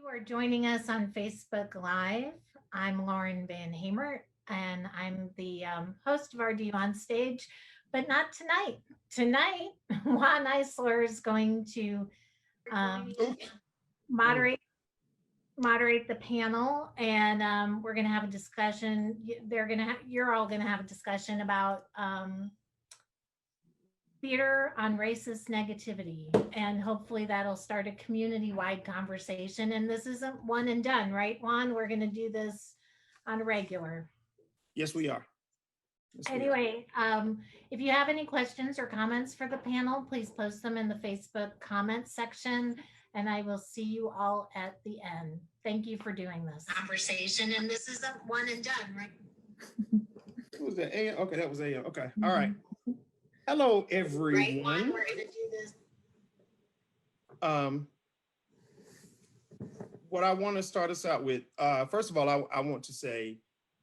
are joining us on Facebook Live. I'm Lauren Van Hamert, and I'm the host of RDU on Stage, but not tonight. Tonight, Juan Eisler is going to um, Oops. moderate moderate the panel, and we're going to have a discussion. You're all going to have a discussion about theater on racist negativity, and hopefully that'll start a community-wide conversation. And this isn't one and done, right, Juan? We're going to do this on a regular. Yes, we are. Yes, we are. Anyway, if you have any questions or comments for the panel, please post them in the Facebook comments section, and I will see you all at the end. Thank you for doing this conversation. And this isn't one and done, right? What was that? AM? Okay, that was AM. Okay. All right. Hello, everyone. Right, Juan, we're going to do this. What I want to start us out with, first of all, I want to say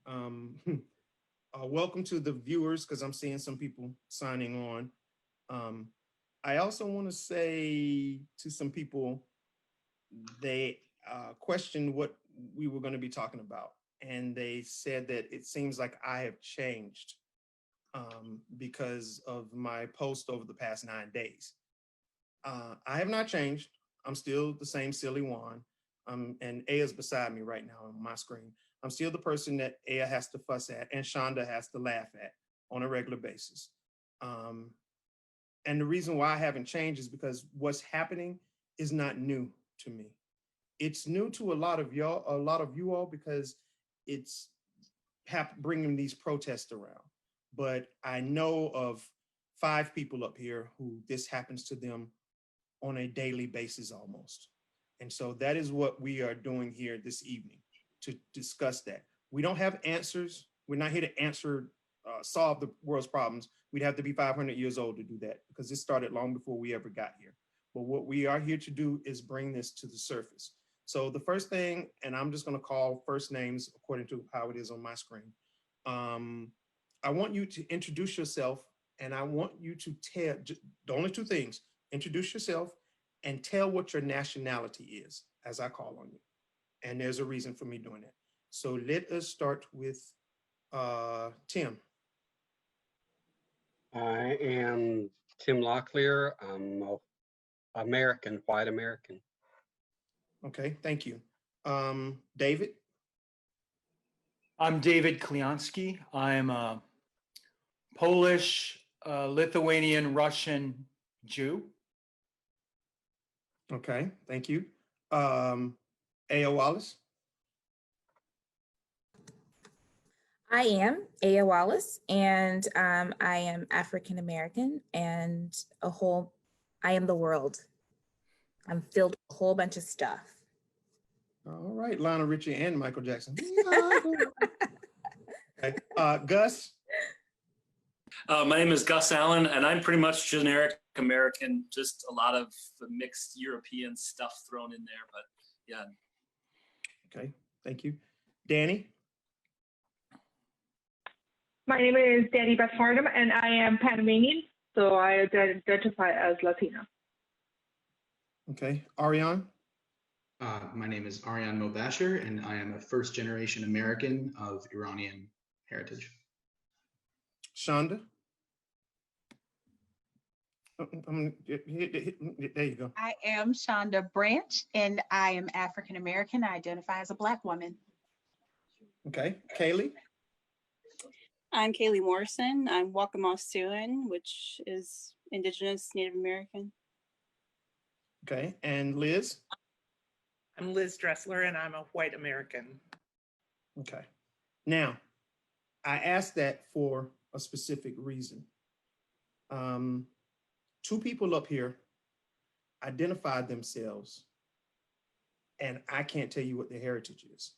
welcome to the viewers, because I'm seeing some people signing on. I also want to say to some people, they questioned what we were going to be talking about. And they said that it seems like I have changed because of my post over the past 9 days. I have not changed. I'm still the same silly Juan. And Aya's beside me right now on my screen. I'm still the person that Aya has to fuss at and Shonda has to laugh at on a regular basis. And the reason why I haven't changed is because what's happening is not new to me. It's new to a lot of you all, because it's bringing these protests around. But I know of 5 people up here who this happens to them on a daily basis almost. And so that is what we are doing here this evening, to discuss that. We don't have answers. We're not here to solve the world's problems. We'd have to be 500 years old to do that, because this started long before we ever got here. But what we are here to do is bring this to the surface. So the first thing, and I'm just going to call first names according to how it is on my screen. I want you to introduce yourself, and I want you to tell the only 2 things: introduce yourself and tell what your nationality is as I call on you. And there's a reason for me doing that. So let us start with Tim. I am Tim Locklear. I'm American, white American. Okay, thank you. David? I'm David Kliansky. I'm a Polish, Lithuanian, Russian Jew. Okay, thank you. Aya Wallace? I am Aya Wallace, and I am African American, and I am the world. I'm filled with a whole bunch of stuff. All right, Lionel Richie and Michael Jackson. Okay. Gus? My name is Gus Allen, and I'm pretty much generic American, just a lot of the mixed European stuff thrown in there, but yeah. Okay, thank you. Danny? My name is Danny Beth Farnham, and I am Panamanian, so I identify as Latina. Okay, Ariane? My name is Aryan Mobasher, and I am a first-generation American of Iranian heritage. Shonda? There you go. I am Shonda Branch, and I am African American. I identify as a Black woman. Okay, Kaylee? I'm Kaylee Morrison. I'm Waccamaw Siouan, which is Indigenous Native American. Okay, and Liz? I'm Liz Dressler, and I'm a white American. Okay. Now, I asked that for a specific reason. 2 people up here identified themselves, and I can't tell you what their heritage is.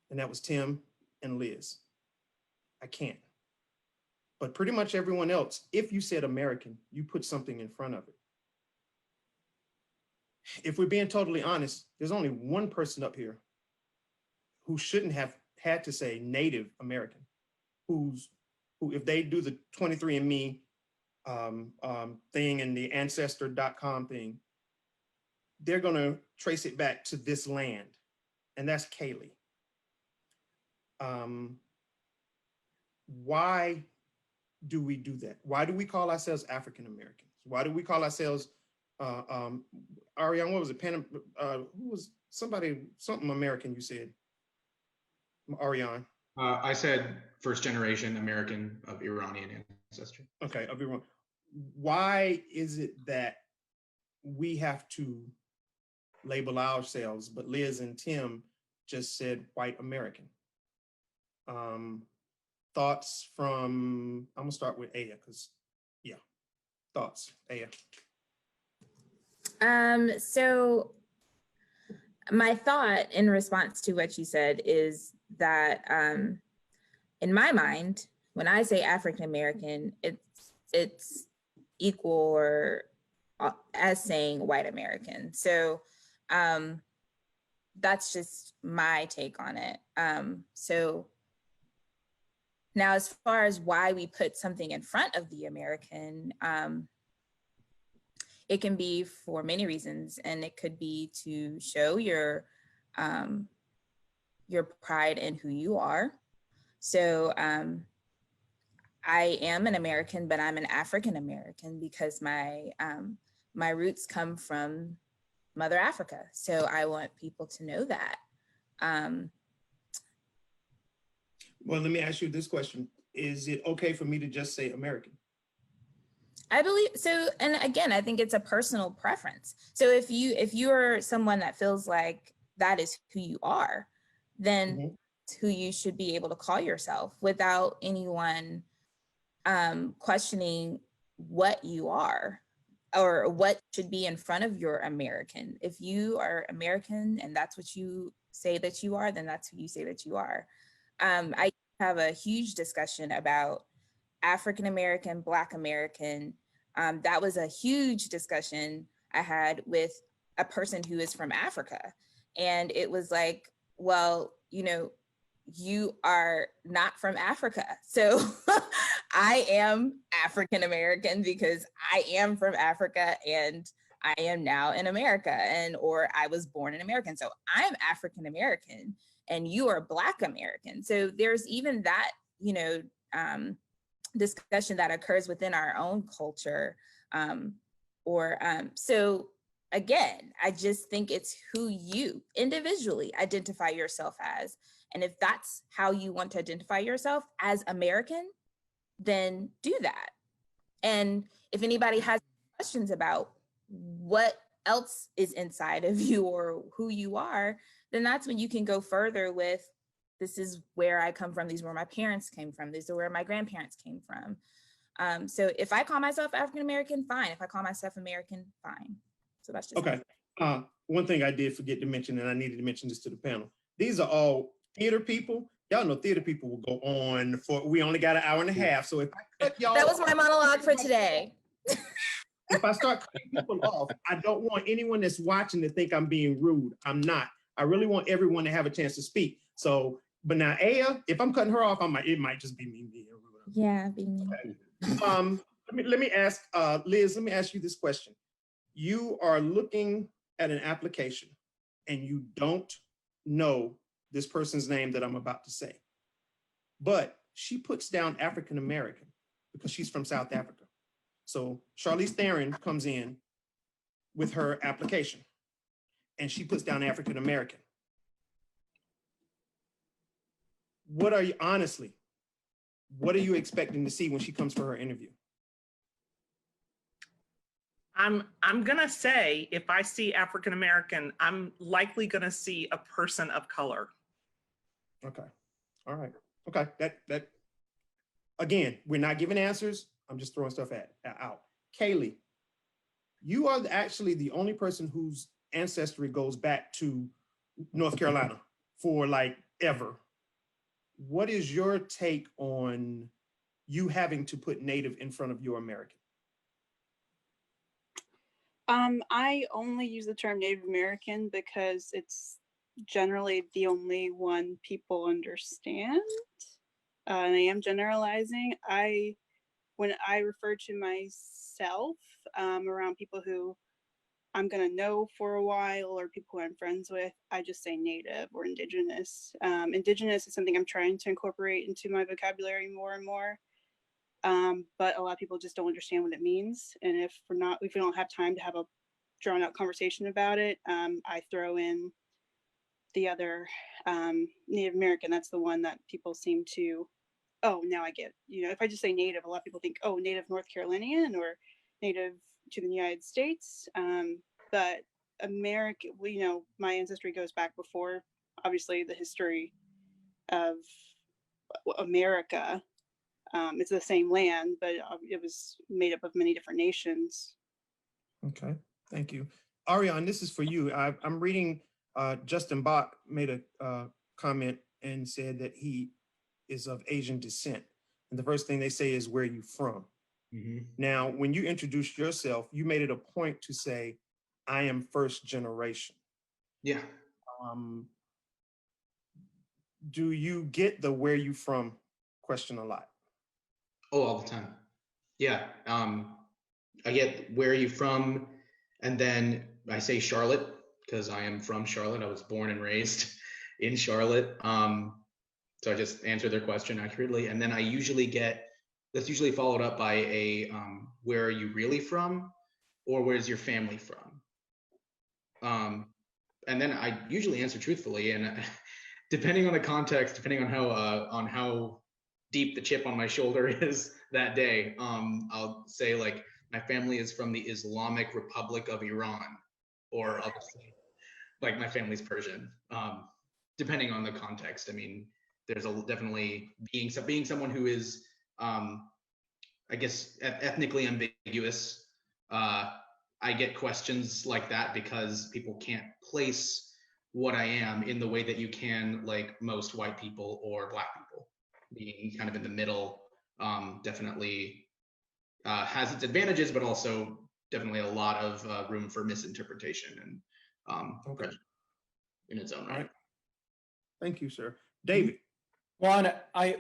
And that was Tim and Liz. I can't. But pretty much everyone else, if you said American, you put something in front of it. If we're being totally honest, there's only one person up here who shouldn't have had to say Native American, who if they do the 23andMe thing and the Ancestor.com thing, they're going to trace it back to this land, and that's Kaylee. Why do we do that? Why do we call ourselves African Americans? Why do we call ourselves Ariane? What was it? Who was something American? You said Ariane. I said first generation American of Iranian ancestry. Okay, of Iran. Why is it that we have to label ourselves, but Liz and Tim just said white American? Thoughts from, I'm gonna start with Aya, because yeah, thoughts, Aya. So my thought in response to what you said is that in my mind, when I say African American, it's equal or as saying white American. So that's just my take on it. So now, as far as why we put something in front of the American, it can be for many reasons, and it could be to show your pride in who you are. So I am an American, but I'm an African American because my roots come from Mother Africa. So I want people to know that. Well, let me ask you this question. Is it okay for me to just say American? I believe so. And again, I think it's a personal preference. So if you are someone that feels like that is who you are, then it's who you should be able to call yourself without anyone questioning what you are or what should be in front of your American. If you are American and that's what you say that you are, then that's who you say that you are. I have a huge discussion about African American, Black American. That was a huge discussion I had with a person who is from Africa. And it was like, well, you are not from Africa. So I am African American because I am from Africa and I am now in America, or I was born in America. So I'm African American and you are Black American. So there's even that, discussion that occurs within our own culture. So again, I just think it's who you individually identify yourself as. And if that's how you want to identify yourself as American, then do that. And if anybody has questions about what else is inside of you or who you are, then that's when you can go further with, this is where I come from, these are where my parents came from, these are where my grandparents came from. So if I call myself African American, fine. If I call myself American, fine. So that's just okay. One thing I did forget to mention, and I needed to mention this to the panel. These are all theater people. Y'all know theater people will go on for, we only got an hour and a half. So if I cut y'all, that was my monologue for today. If I start cutting people off, I don't want anyone that's watching to think I'm being rude. I'm not. I really want everyone to have a chance to speak. So, but now Aya, if I'm cutting her off, it might just be me being rude. Yeah, being me. Okay. Let me ask Liz. Let me ask you this question. You are looking at an application, and you don't know this person's name that I'm about to say, but she puts down African American because she's from South Africa. So Charlize Theron comes in with her application, and she puts down African American. What are you expecting to see when she comes for her interview? I'm gonna say, if I see African American, I'm likely gonna see a person of color. Okay. All right. Okay. That again, we're not giving answers. I'm just throwing stuff out. Kaylee, you are actually the only person whose ancestry goes back to North Carolina for like ever. What is your take on you having to put Native in front of your American? I only use the term Native American because it's generally the only one people understand. And I am generalizing. When I refer to myself around people who I'm going to know for a while, or people who I'm friends with, I just say native or indigenous. Indigenous is something I'm trying to incorporate into my vocabulary more and more. But a lot of people just don't understand what it means. And if we don't have time to have a drawn out conversation about it, I throw in the other Native American. That's the one that people seem to, oh, now I get, if I just say native, a lot of people think, oh, native North Carolinian or native to the United States. But America, my ancestry goes back before, obviously, the history of America. It's the same land, but it was made up of many different nations. Okay, thank you. Ariane, this is for you. I'm reading Justin Bach made a comment and said that he is of Asian descent. And the first thing they say is, where are you from? Now, when you introduced yourself, you made it a point to say, I am first generation. Yeah. Do you get the where you from question a lot? Oh, all the time. Yeah. I get where are you from? And then I say Charlotte because I am from Charlotte. I was born and raised in Charlotte. So I just answer their question accurately. And then I usually that's usually followed up by a where are you really from? Or where's your family from? And then I usually answer truthfully. And depending on the context, depending on how deep the chip on my shoulder is that day, I'll say like, my family is from the Islamic Republic of Iran, or I'll just say, like, my family's Persian. Depending on the context, I mean, there's definitely being someone who is, I guess, ethnically ambiguous. I get questions like that because people can't place what I am in the way that you can, like most white people or Black people. Being kind of in the middle definitely has its advantages, but also definitely a lot of room for misinterpretation and pressure in its own right. Thank you, sir. David. Juan,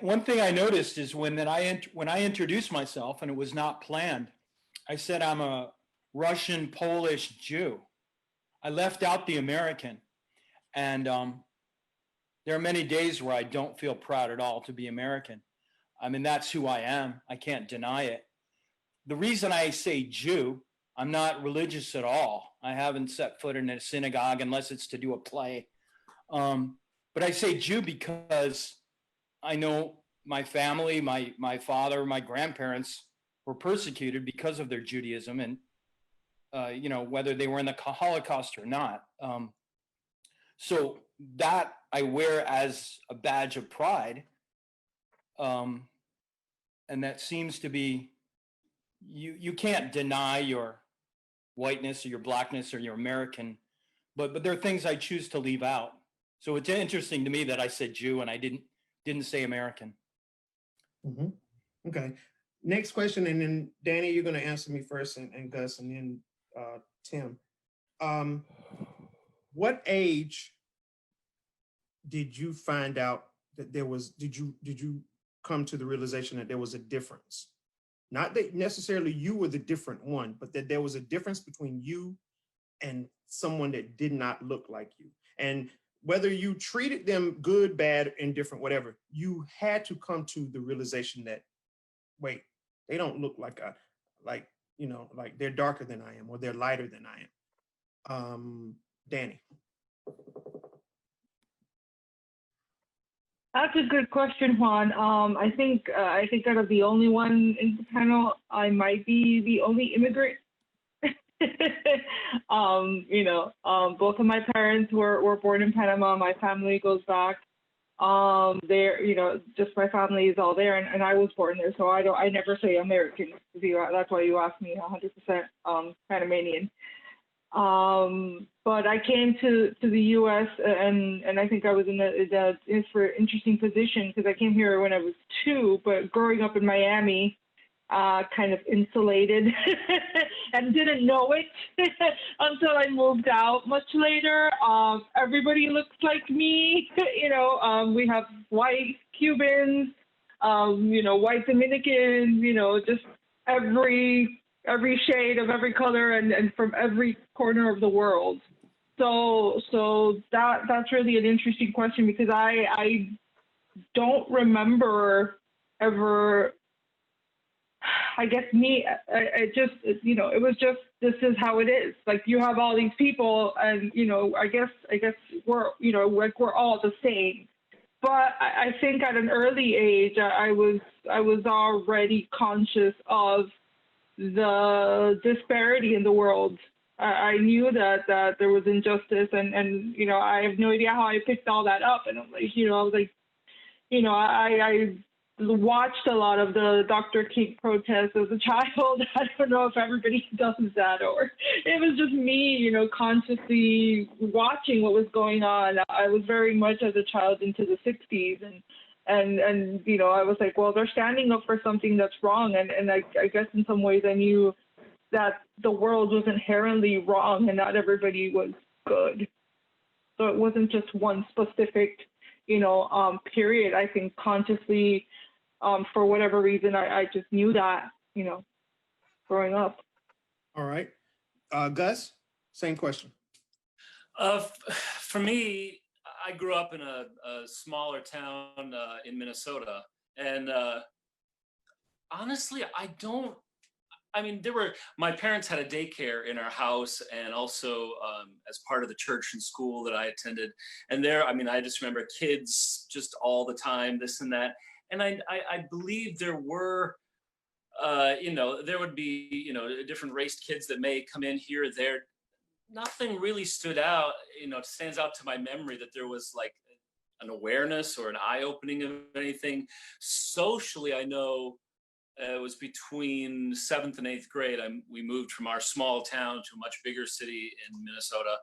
one thing I noticed is when I introduced myself, and it was not planned, I said I'm a Russian Polish Jew. I left out the American, and there are many days where I don't feel proud at all to be American. I mean, that's who I am. I can't deny it. The reason I say Jew, I'm not religious at all. I haven't set foot in a synagogue unless it's to do a play. But I say Jew because I know my family, my father, my grandparents were persecuted because of their Judaism, and whether they were in the Holocaust or not. So that I wear as a badge of pride. And that seems to be, you can't deny your whiteness or your Blackness or your American, but there are things I choose to leave out. So it's interesting to me that I said Jew and I didn't say American. Mm-hmm. Okay. Next question, and then Danny, you're going to answer me first, and Gus, and then Tim. What age did you find out that there was? Did you come to the realization that there was a difference? Not that necessarily you were the different one, but that there was a difference between you and someone that did not look like you. And whether you treated them good, bad, indifferent, whatever, you had to come to the realization that, wait, they don't look like they're darker than I am, or they're lighter than I am. Danny. That's a good question, Juan. I think out of the only one in the panel, I might be the only immigrant. Both of my parents were born in Panama. My family goes back. Just my family is all there, and I was born there, so I never say American. That's why you asked me 100% Panamanian. But I came to the U.S. and I think I was in an interesting position because I came here when I was 2, but growing up in Miami, kind of insulated and didn't know it until I moved out much later. Everybody looks like me, we have white Cubans, white Dominicans, just every every shade of every color and from every corner of the world. So that's really an interesting question, because I don't remember ever, I guess it just, it was just, this is how it is. Like, you have all these people and, I guess we're, like, we're all the same. But I think at an early age, I was already conscious of the disparity in the world. I knew that there was injustice, and I have no idea how I picked all that up. And I'm like, I was like, I watched a lot of the Dr. King protests as a child. I don't know if everybody does that, or it was just me, consciously watching what was going on. I was very much as a child into the 60s, and I was like, well, they're standing up for something that's wrong. And I guess in some ways I knew that the world was inherently wrong and not everybody was good. So it wasn't just one specific, period. I think consciously, for whatever reason, I just knew that, growing up. All right. Gus, same question. For me, I grew up in a smaller town in Minnesota, and honestly, my parents had a daycare in our house, and also as part of the church and school that I attended. And there, I just remember kids just all the time, this and that. And I believe there were, there would be, different raced kids that may come in here or there. Nothing really stands out to my memory that there was like an awareness or an eye-opening of anything. Socially, I know it was between 7th and 8th grade. We moved from our small town to a much bigger city in Minnesota.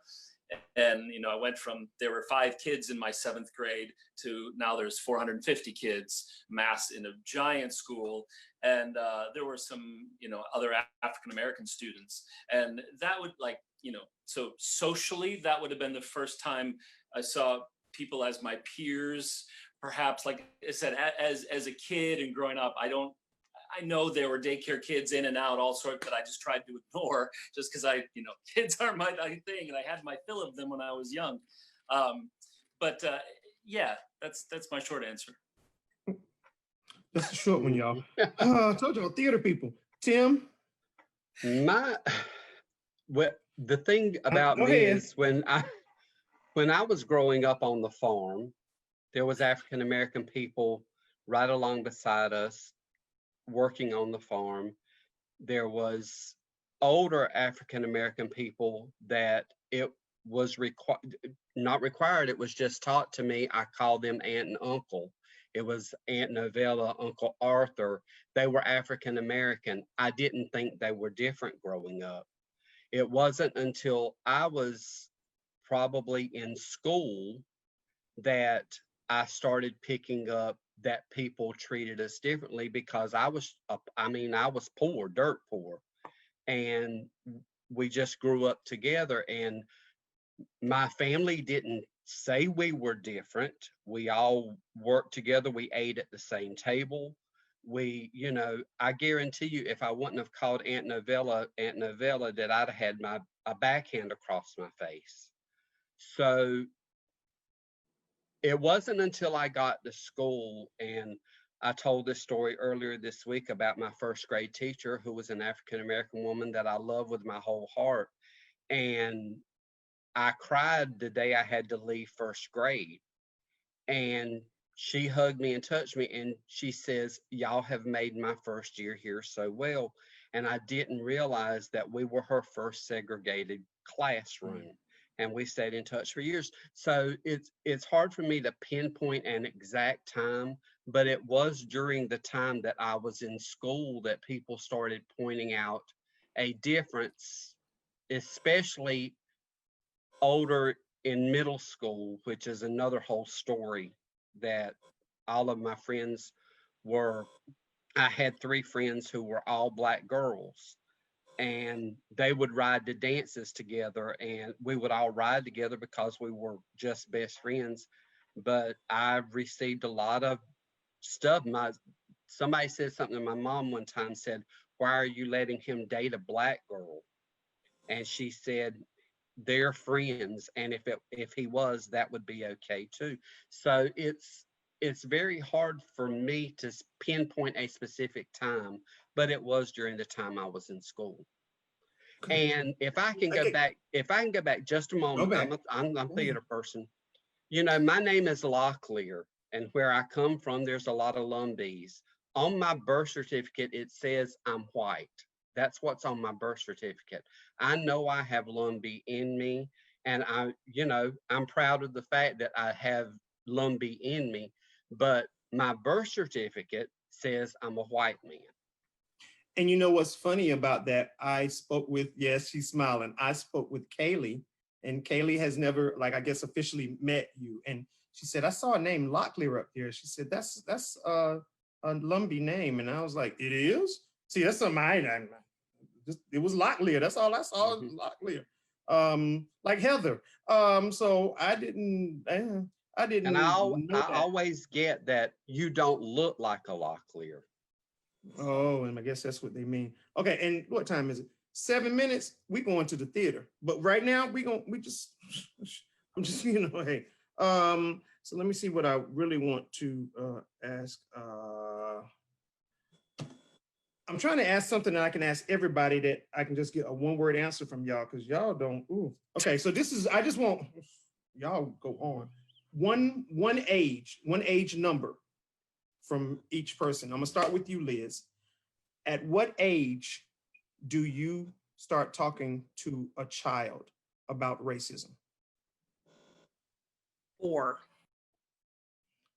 And, I went from, there were 5 kids in my 7th grade to now there's 450 kids mass in a giant school. And there were some, other African-American students. And that would so socially, that would have been the first time I saw people as my peers. Perhaps, like I said, as a kid and growing up, I know there were daycare kids in and out, all sorts, that I just tried to ignore just because kids aren't my thing, and I had my fill of them when I was young. Yeah, that's my short answer. That's a short one, y'all. I told y'all, theater people. Tim? The thing about me is when I was growing up on the farm, there was African-American people right along beside us working on the farm. There was older African-American people that it was not required, it was just taught to me. I called them aunt and uncle. It was Aunt Novella, Uncle Arthur. They were African-American. I didn't think they were different growing up. It wasn't until I was probably in school that I started picking up that people treated us differently, because I was poor, dirt poor, and we just grew up together. And my family didn't say we were different. We all worked together. We ate at the same table. I guarantee you, if I wouldn't have called Aunt Novella, that I'd have had a backhand across my face. So it wasn't until I got to school, and I told this story earlier this week about my first grade teacher, who was an African-American woman that I love with my whole heart. And I cried the day I had to leave first grade. And she hugged me and touched me, and she says, "Y'all have made my first year here so well." And I didn't realize that we were her first segregated classroom. And we stayed in touch for years. So it's hard for me to pinpoint an exact time, but it was during the time that I was in school that people started pointing out a difference, especially older in middle school, which is another whole story. That all of my friends I had 3 friends who were all Black girls, and they would ride to dances together, and we would all ride together because we were just best friends. But I received a lot of stuff. Somebody said something to my mom one time, said, why are you letting him date a black girl? And she said, they're friends, and if he was, that would be okay too. So it's very hard for me to pinpoint a specific time, but it was during the time I was in school. And if I can go back just a moment, I'm a theater person. You know, my name is Locklear, and where I come from, there's a lot of Lumbees. On my birth certificate, it says I'm white. That's what's on my birth certificate. I know I have Lumbee in me, and I'm proud of the fact that I have Lumbee in me, but my birth certificate says I'm a white man. And you know what's funny about that? I spoke with, yes, she's smiling. I spoke with Kaylee, and Kaylee has never, like, I guess, officially met you. And she said, I saw a name Locklear up there. She said, that's a Lumbee name. And I was like, it is? See, that's something it was Locklear. That's all I saw, Locklear. Like Heather. So I didn't And I always get that you don't look like a Locklear. Oh, and I guess that's what they mean. Okay, and what time is it? 7 minutes. We going to the theater, but right now I'm just hey. So let me see what I really want to ask. I'm trying to ask something that I can ask everybody that I can just get a one-word answer from y'all, because y'all don't. Ooh. Okay, so this is. I just want y'all go on. One age number from each person. I'm gonna start with you, Liz. At what age do you start talking to a child about racism? 4.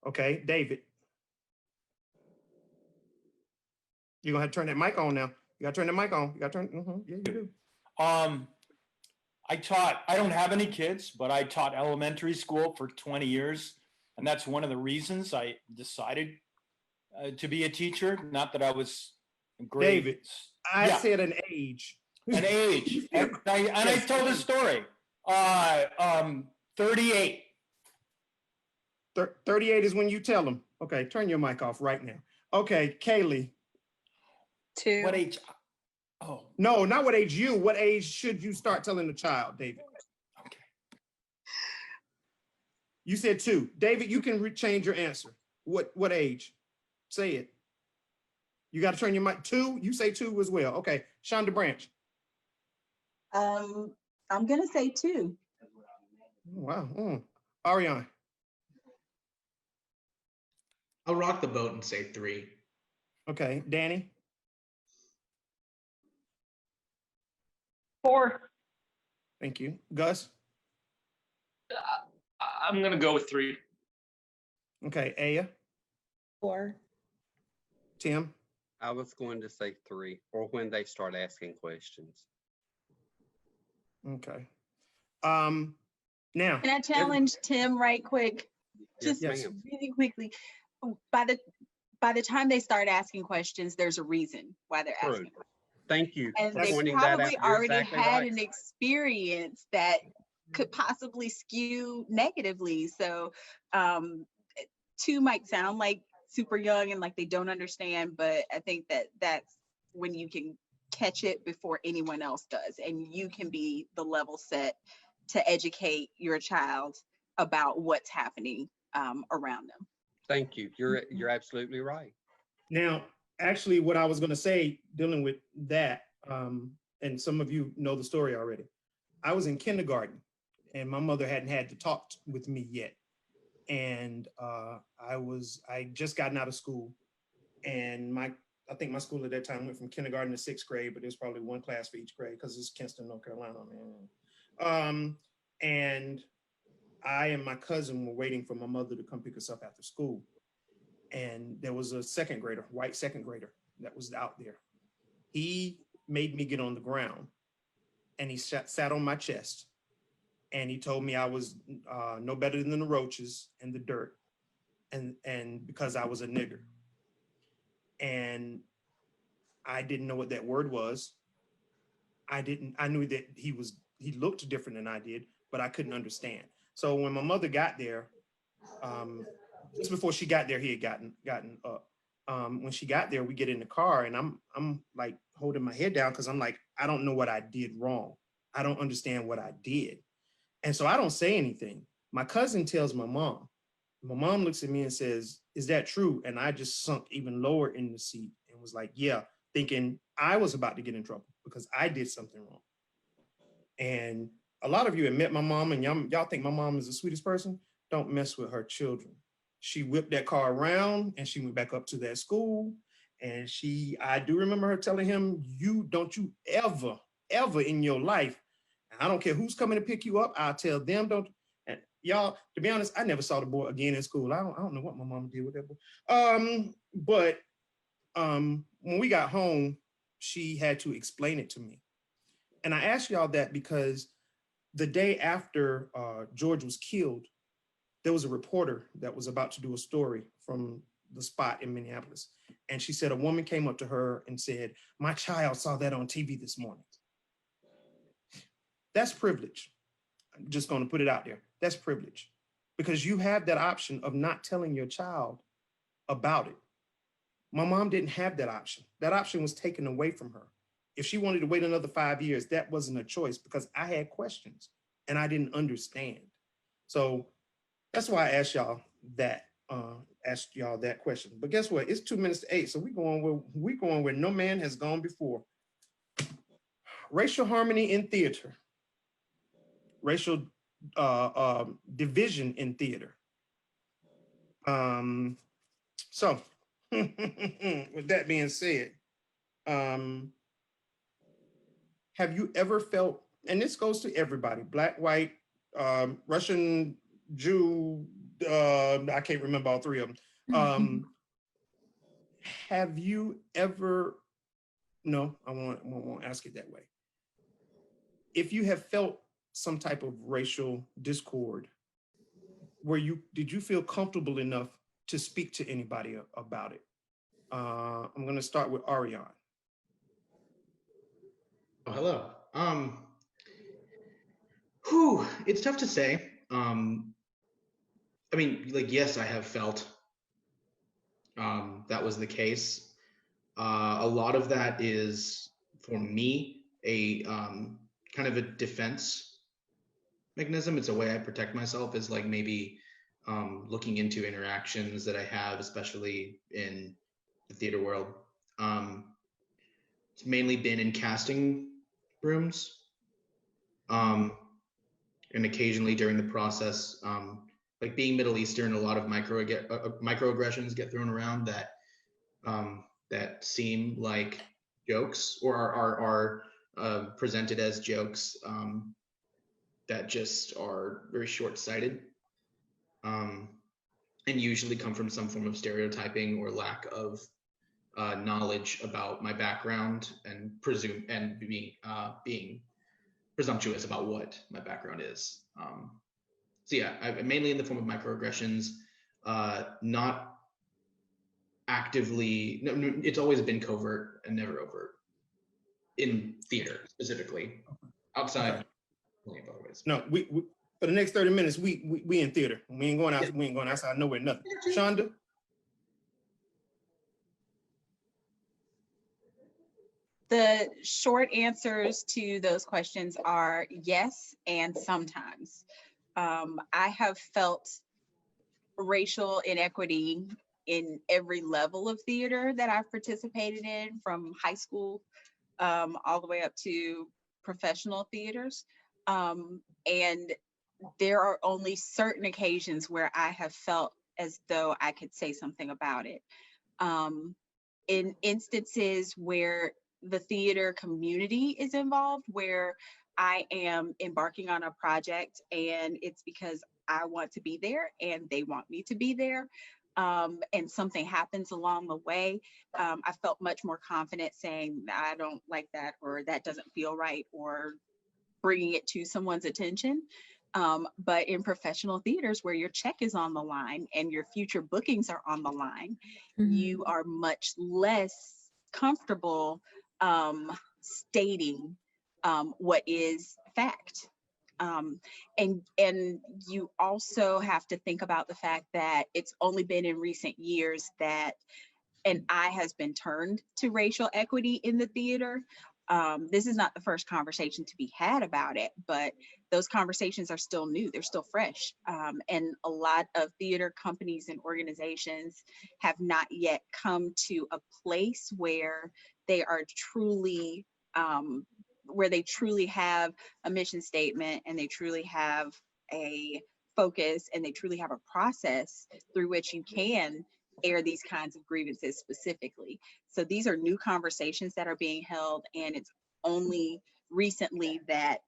Okay, David. You're gonna have to turn that mic on now. You gotta turn the mic on. You gotta turn, yeah, you do. I don't have any kids, but I taught elementary school for 20 years. And that's one of the reasons I decided to be a teacher. Not that I was great. David, I said an age. An age. And I told a story. 38. 38 is when you tell them. Okay, turn your mic off right now. Okay, Kaylee. 2. What age? Oh. No, not what age you. What age should you start telling the child, David? Okay. You said 2. David, you can change your answer. What age? Say it. You got to turn your mic. 2. You say 2 as well. Okay, Shonda Branch. I'm gonna say 2. Wow. Ariane. I'll rock the boat and say 3. Okay, Danny. 4. Thank you. Gus. I'm gonna go with 3. Okay, Aya. 4. Tim. I was going to say 3, or when they start asking questions. Okay. Now. Can I challenge Tim right quick? Just Yes, really quickly. By the time they start asking questions, there's a reason why they're asking. Thank you. And they probably already had an experience that could possibly skew negatively. So 2 might sound like super young and like they don't understand, but I think that's when you can catch it before anyone else does, and you can be the level set to educate your child about what's happening around them. Thank you. You're absolutely right. Now, actually, what I was going to say, dealing with that, and some of you know the story already. I was in kindergarten, and my mother hadn't had to talk with me yet, and I just gotten out of school, and I think my school at that time went from kindergarten to 6th grade, but there's probably one class for each grade because it's Kinston, North Carolina, man. And I and my cousin were waiting for my mother to come pick us up after school. And there was a second grader, white second grader, that was out there. He made me get on the ground, and he sat on my chest, and he told me I was no better than the roaches and the dirt, and because I was a nigger. And I didn't know what that word was. I knew that he looked different than I did, but I couldn't understand. So when my mother got there, just before she got there, he had gotten up. when she got there, we get in the car and I'm like holding my head down because I'm like, I don't know what I did wrong. I don't understand what I did. And so I don't say anything. My cousin tells my mom. My mom looks at me and says, is that true? And I just sunk even lower in the seat and was like, yeah, thinking I was about to get in trouble because I did something wrong. And a lot of you have met my mom and y'all think my mom is the sweetest person. Don't mess with her children. She whipped that car around and she went back up to that school. And I do remember her telling him, you ever in your life, and I don't care who's coming to pick you up, I'll tell them, don't. And y'all, to be honest, I never saw the boy again in school. I don't know what my mama did with that boy. But when we got home, she had to explain it to me. And I ask y'all that because the day after George was killed, there was a reporter that was about to do a story from the spot in Minneapolis. And she said a woman came up to her and said, my child saw that on TV this morning. That's privilege. I'm just going to put it out there. That's privilege because you have that option of not telling your child about it. My mom didn't have that option. That option was taken away from her. If she wanted to wait another 5 years, that wasn't a choice because I had questions and I didn't understand. So that's why I asked y'all that question. But guess what? It's 2 minutes to 8. So we're going where no man has gone before. Racial harmony in theater. Racial division in theater. So with that being said, have you ever felt, and this goes to everybody, Black, white, Russian, Jew, I can't remember all three of them. Have you ever, no, I won't ask it that way. If you have felt some type of racial discord, did you feel comfortable enough to speak to anybody about it? I'm going to start with Ariane. Oh, hello. It's tough to say. I mean, like, yes, I have felt that was the case. A lot of that is, for me, a kind of a defense mechanism. It's a way I protect myself, is like maybe looking into interactions that I have, especially in the theater world. It's mainly been in casting rooms, and occasionally during the process, like being Middle Eastern, a lot of microaggressions get thrown around that seem like jokes or are presented as jokes that just are very short-sighted, and usually come from some form of stereotyping or lack of knowledge about my background and being presumptuous about what my background is. So yeah, mainly in the form of microaggressions, not actively. No, it's always been covert and never overt in theater specifically. Outside, plenty of other ways. No, we for the next 30 minutes, we in theater. We ain't going out. We ain't going outside nowhere. Nothing. Shonda. The short answers to those questions are yes and sometimes. I have felt racial inequity in every level of theater that I've participated in, from high school all the way up to professional theaters. And there are only certain occasions where I have felt as though I could say something about it. In instances where the theater community is involved, where I am embarking on a project and it's because I want to be there and they want me to be there, and something happens along the way, I felt much more confident saying, I don't like that, or that doesn't feel right, or bringing it to someone's attention. But in professional theaters where your check is on the line and your future bookings are on the line, you are much less comfortable stating what is fact. And you also have to think about the fact that it's only been in recent years that an eye has been turned to racial equity in the theater. This is not the first conversation to be had about it, but those conversations are still new, they're still fresh. And a lot of theater companies and organizations have not yet come to a place where they are truly, where they truly have a mission statement and they truly have a focus and they truly have a process through which you can air these kinds of grievances specifically. So these are new conversations that are being held, and it's only recently that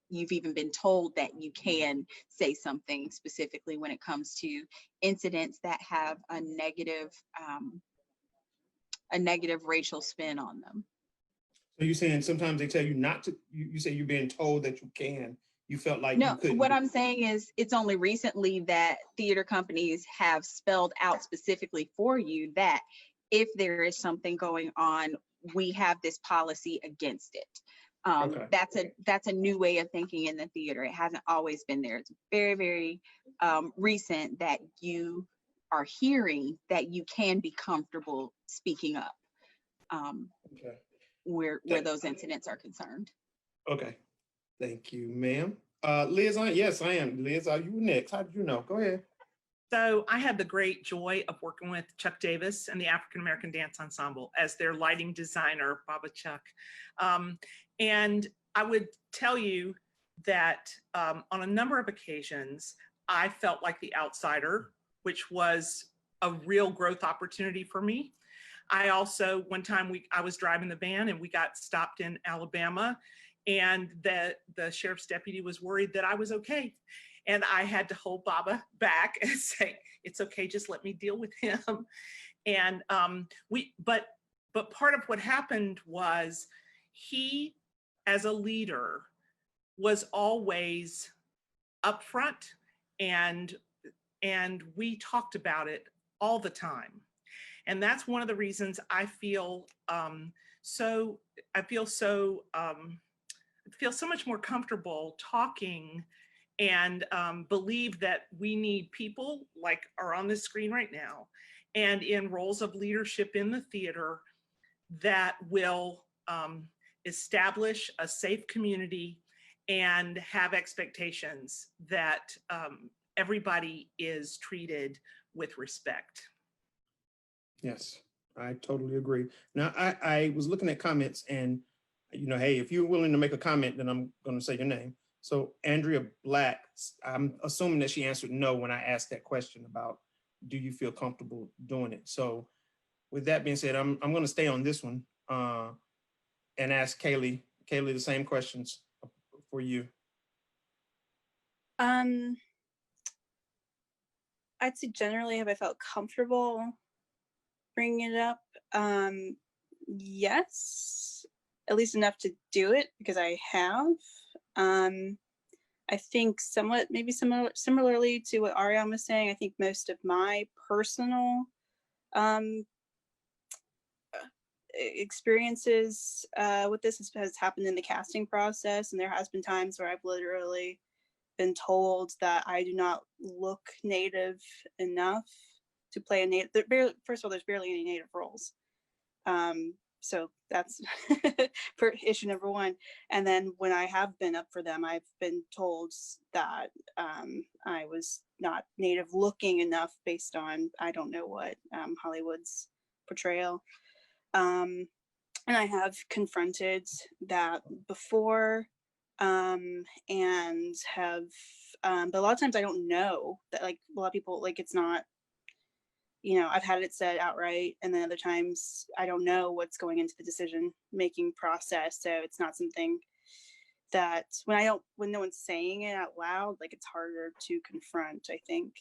you've even been told that you can say something specifically when it comes to incidents that have a negative racial spin on them. So you're saying sometimes they tell you not to, you say you're being told that you can, you felt like No, you couldn't. what I'm saying is it's only recently that theater companies have spelled out specifically for you that if there is something going on, we have this policy against it. Okay. That's a new way of thinking in the theater. It hasn't always been there. It's very, very recent that you are hearing that you can be comfortable speaking up Okay. where those incidents are concerned. Okay. Thank you, ma'am. Liz, yes, I am. Liz, are you next? How did you know? Go ahead. So I had the great joy of working with Chuck Davis and the African American Dance Ensemble as their lighting designer, Baba Chuck. And I would tell you that on a number of occasions, I felt like the outsider, which was a real growth opportunity for me. I also, one time I was driving the van and we got stopped in Alabama, and the sheriff's deputy was worried that I was okay. And I had to hold Baba back and say, it's okay, just let me deal with him. And but part of what happened was he, as a leader, was always upfront, and we talked about it all the time. And that's one of the reasons I feel so much more comfortable talking and believe that we need people like are on this screen right now and in roles of leadership in the theater that will establish a safe community and have expectations that everybody is treated with respect. Yes, I totally agree. Now, I was looking at comments and, hey, if you're willing to make a comment, then I'm going to say your name. So Andrea Black, I'm assuming that she answered no when I asked that question about, do you feel comfortable doing it? So with that being said, I'm going to stay on this one and ask Kaylee the same questions for you. I'd say generally, have I felt comfortable bringing it up? Yes, at least enough to do it, because I have. I think maybe similarly to what Ariane was saying, I think most of my personal experiences with this has happened in the casting process, and there has been times where I've literally been told that I do not look Native enough to play a Native. First of all, there's barely any Native roles. So that's for issue number one. And then when I have been up for them, I've been told that I was not Native looking enough based on, I don't know what, Hollywood's portrayal. And I have confronted that before and have, but a lot of times I don't know that, like, a lot of people, like, it's not, I've had it said outright, and then other times I don't know what's going into the decision-making process. So it's not something that when no one's saying it out loud, like, it's harder to confront, I think.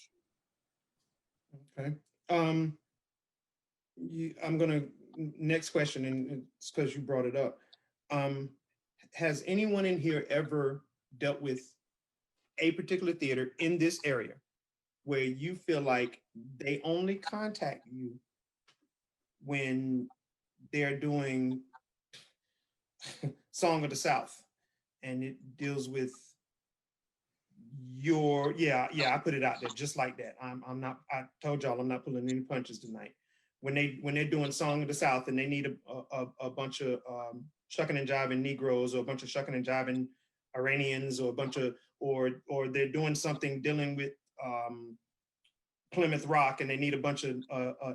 Okay. I'm gonna, next question, and it's because you brought it up. Has anyone in here ever dealt with a particular theater in this area where you feel like they only contact you when they're doing Song of the South and it deals with I put it out there just like that. I told y'all I'm not pulling any punches tonight. when they're doing Song of the South and they need a bunch of shucking and jiving Negroes, or a bunch of shucking and jiving Iranians, or a bunch of or they're doing something dealing with Plymouth Rock and they need a bunch of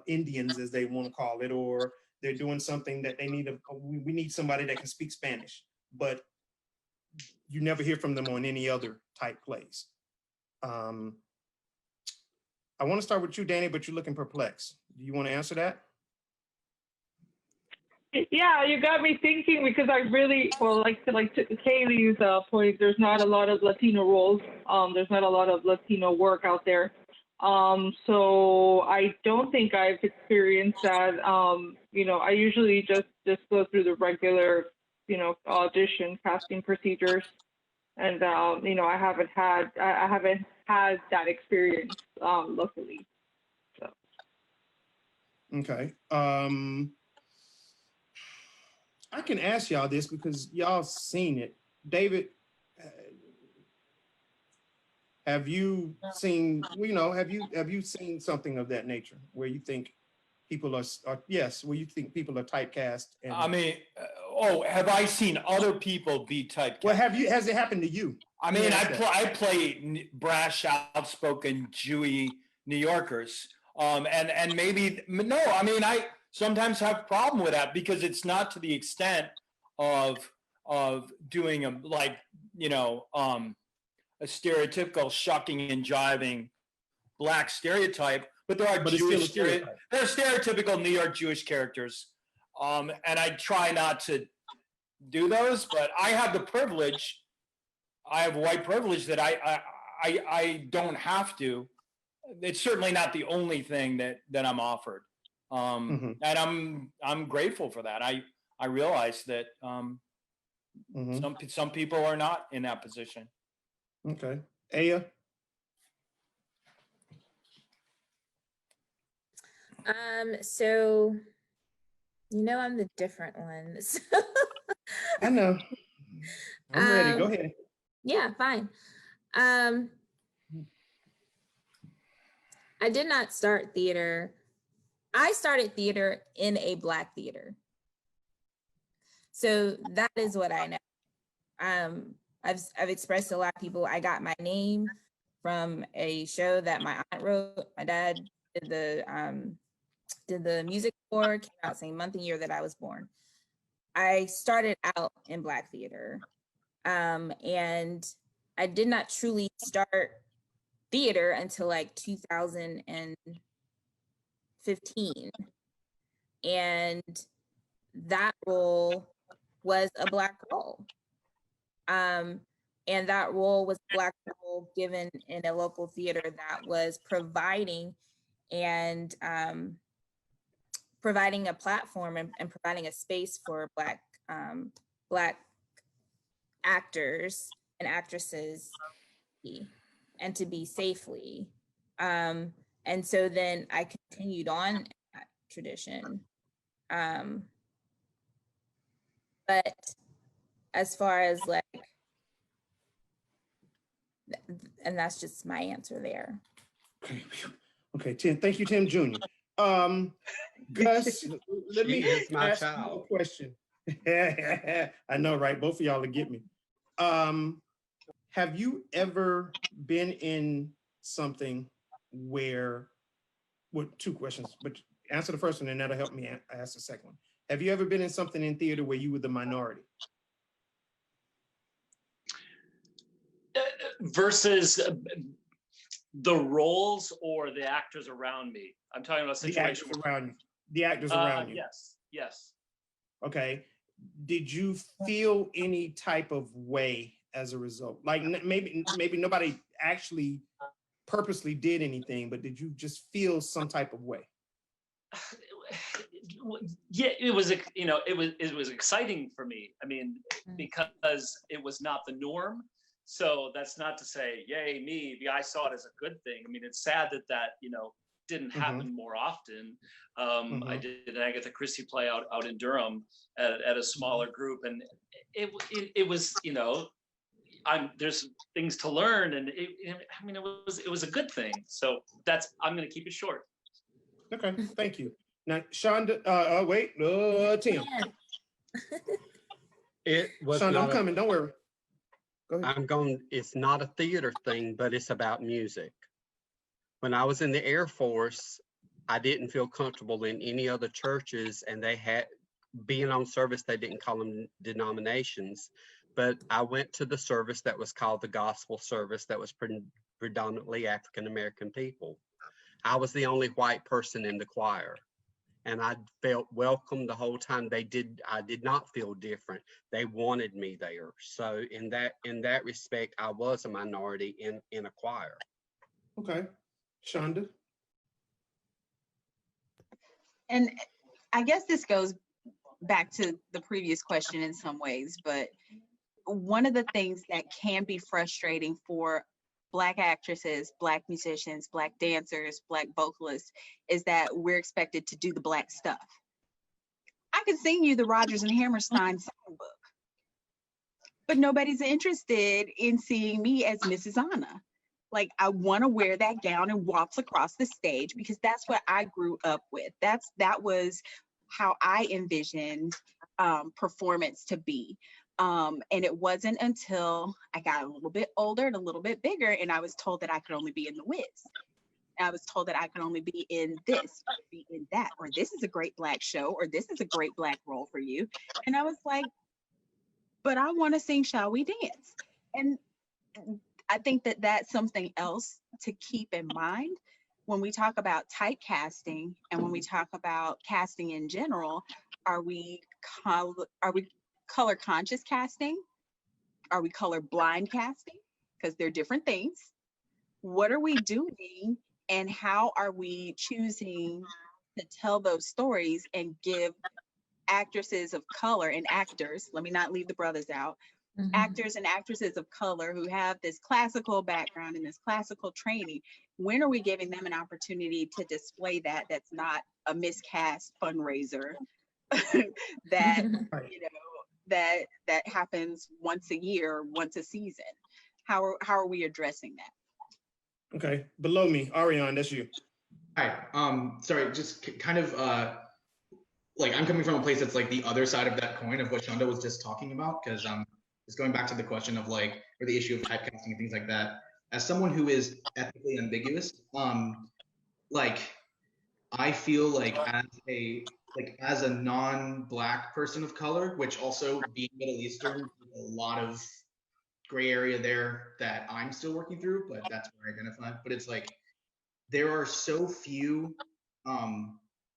Indians, as they want to call it, or they're doing something that they need we need somebody that can speak Spanish, but you never hear from them on any other type plays. I want to start with you, Danny, but you're looking perplexed. Do you want to answer that? Yeah, you got me thinking, because I really, well, like to Kaylee's point, there's not a lot of Latino roles. There's not a lot of Latino work out there. So I don't think I've experienced that. You know, I usually just go through the regular, you know, audition casting procedures, and you know, I haven't had that experience, luckily. So. Okay. I can ask y'all this because y'all seen it. David, have you seen, you know, have you seen something of that nature where you think people are where you think people are typecast? And, I mean, have I seen other people be typecast? Well, has it happened to you? I mean, I play brash, outspoken, Jewy New Yorkers. And maybe, no, I mean, I sometimes have problem with that, because it's not to the extent of doing a, like, you know, a stereotypical shucking and jiving Black stereotype, but there are Jewish there are stereotypical New York Jewish characters. And I try not to do those, but I have the privilege, I have white privilege that I don't have to. It's certainly not the only thing that I'm offered. And I'm grateful for that. I realize that some people are not in that position. Okay. Aya? So, you know, I'm the different one. So I know. I'm ready. Go ahead. Yeah, fine. I did not start theater. I started theater in a Black theater. So that is what I know. I've expressed to a lot of people, I got my name from a show that my aunt wrote. My dad did the music for, came out same month and year that I was born. I started out in Black theater. And I did not truly start theater until like 2015. And that role was a Black role. And that role was a Black role given in a local theater that was providing providing a platform and providing a space for Black actors and actresses and to be safely. And so then I continued on in that tradition. But as far as like, and that's just my answer there. Okay, Tim. Thank you, Tim Jr. Gus, let me ask you a question. I know, right? Both of y'all will get me. Have you ever been in something where, well, two questions, but answer the first one and that'll help me ask the second one. Have you ever been in something in theater where you were the minority? Versus the roles or the actors around me? I'm talking about situations around you. The actors around you. Yes. Okay. Did you feel any type of way as a result? Like maybe nobody actually purposely did anything, but did you just feel some type of way? Yeah, it was, you know, it was exciting for me. I mean, because it was not the norm. So that's not to say, yay, me. I saw it as a good thing. I mean, it's sad that you know, didn't happen more often. I did an Agatha Christie play out in Durham at a smaller group, and it was, you know, there's things to learn, and I mean, it was a good thing. So I'm going to keep it short. Okay, thank you. Now, Shonda, wait, Tim. It was Shonda, not I'm coming. Don't worry. Go ahead. It's not a theater thing, but it's about music. When I was in the Air Force, I didn't feel comfortable in any other churches, and they had, being on service, they didn't call them denominations, but I went to the service that was called the gospel service that was predominantly African-American people. I was the only white person in the choir, and I felt welcome the whole time. I did not feel different. They wanted me there. So in that respect, I was a minority in a choir. Okay. Shonda? And I guess this goes back to the previous question in some ways, but one of the things that can be frustrating for Black actresses, Black musicians, Black dancers, Black vocalists is that we're expected to do the Black stuff. I can sing you the Rodgers and Hammerstein songbook, but nobody's interested in seeing me as Mrs. Anna. Like, I want to wear that gown and waltz across the stage because that's what I grew up with. That was how I envisioned performance to be. And it wasn't until I got a little bit older and a little bit bigger, and I was told that I could only be in the Wiz. I was told that I could only be in this, or be in that, or this is a great Black show, or this is a great Black role for you. And I was like, but I want to sing Shall We Dance? And I think that that's something else to keep in mind when we talk about typecasting and when we talk about casting in general. Are we color conscious casting? Are we color blind casting? Because they're different things. What are we doing, and how are we choosing to tell those stories and give actresses of color and actors, let me not leave the brothers out, actors and actresses of color who have this classical background and this classical training, when are we giving them an opportunity to display that? That's not a miscast fundraiser that that happens once a year, once a season. How are we addressing that? Okay, below me, Ariane, that's you. Hi. Sorry, just kind of like I'm coming from a place that's like the other side of that coin of what Shonda was just talking about, because it's going back to the question of like, or the issue of typecasting and things like that. As someone who is ethically ambiguous, like I feel like as a non-Black person of color, which also being Middle Eastern, a lot of gray area there that I'm still working through, but that's where I identify. But it's like there are so few,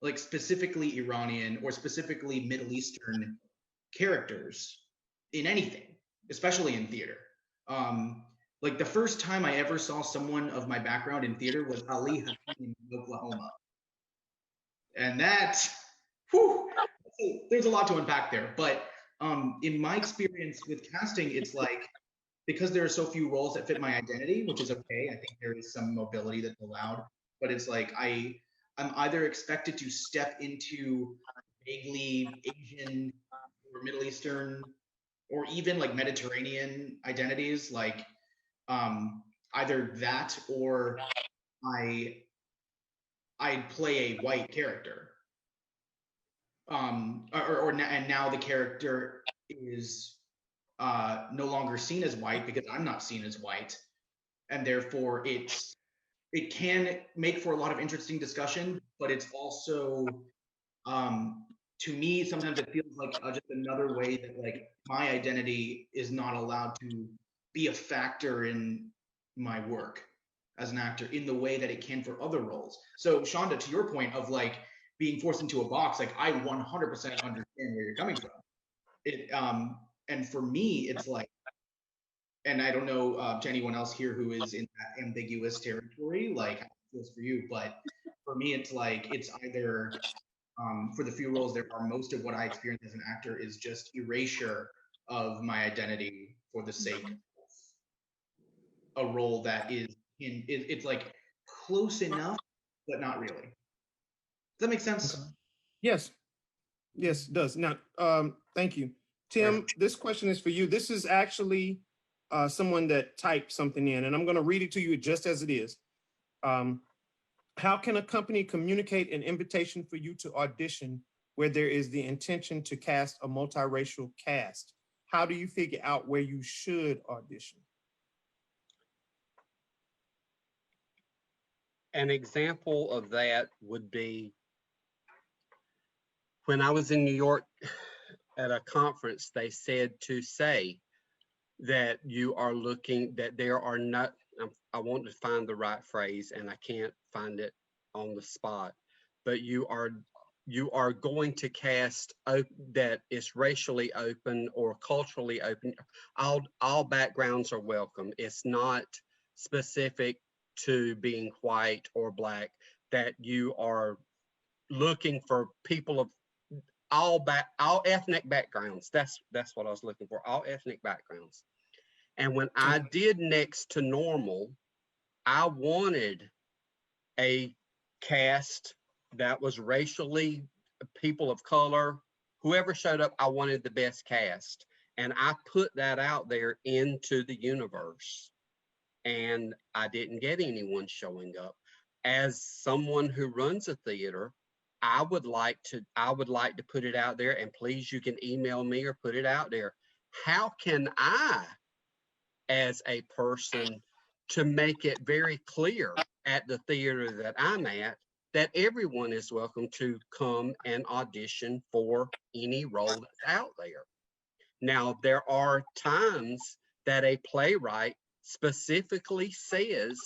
like specifically Iranian or specifically Middle Eastern characters in anything, especially in theater. Like the first time I ever saw someone of my background in theater was Ali Hakim in Oklahoma. And that, whew, there's a lot to unpack there. But in my experience with casting, it's like, because there are so few roles that fit my identity, which is okay. I think there is some mobility that's allowed, but it's like I'm either expected to step into vaguely Asian or Middle Eastern or even like Mediterranean identities, like either that or I play a white character, and now the character is no longer seen as white because I'm not seen as white, and therefore it can make for a lot of interesting discussion, but it's also to me sometimes it feels like just another way that like my identity is not allowed to be a factor in my work as an actor in the way that it can for other roles. So Shonda, to your point of like being forced into a box, like I 100% understand where you're coming from. It and for me it's like, and I don't know to anyone else here who is in that ambiguous territory, like how it feels for you, but for me it's like it's either for the few roles there are, most of what I experience as an actor is just erasure of my identity for the sake of a role that is it's like close enough, but not really. Does that make sense? Okay. Yes, it does. Now, thank you. Tim, this question is for you. This is actually someone that typed something in, and I'm going to read it to you just as it is. How can a company communicate an invitation for you to audition where there is the intention to cast a multiracial cast? How do you figure out where you should audition? An example of that would be when I was in New York at a conference, they said to say that you are looking, that there are not, I want to find the right phrase and I can't find it on the spot, but you are going to cast that is racially open or culturally open. All backgrounds are welcome. It's not specific to being white or black, that you are looking for people of all ethnic backgrounds. That's what I was looking for, all ethnic backgrounds. And when I did Next to Normal, I wanted a cast that was racially people of color. Whoever showed up, I wanted the best cast. And I put that out there into the universe. And I didn't get anyone showing up. As someone who runs a theater, I would like to put it out there, and please, you can email me or put it out there. How can I, as a person, to make it very clear at the theater that I'm at, that everyone is welcome to come and audition for any role that's out there? Now, there are times that a playwright specifically says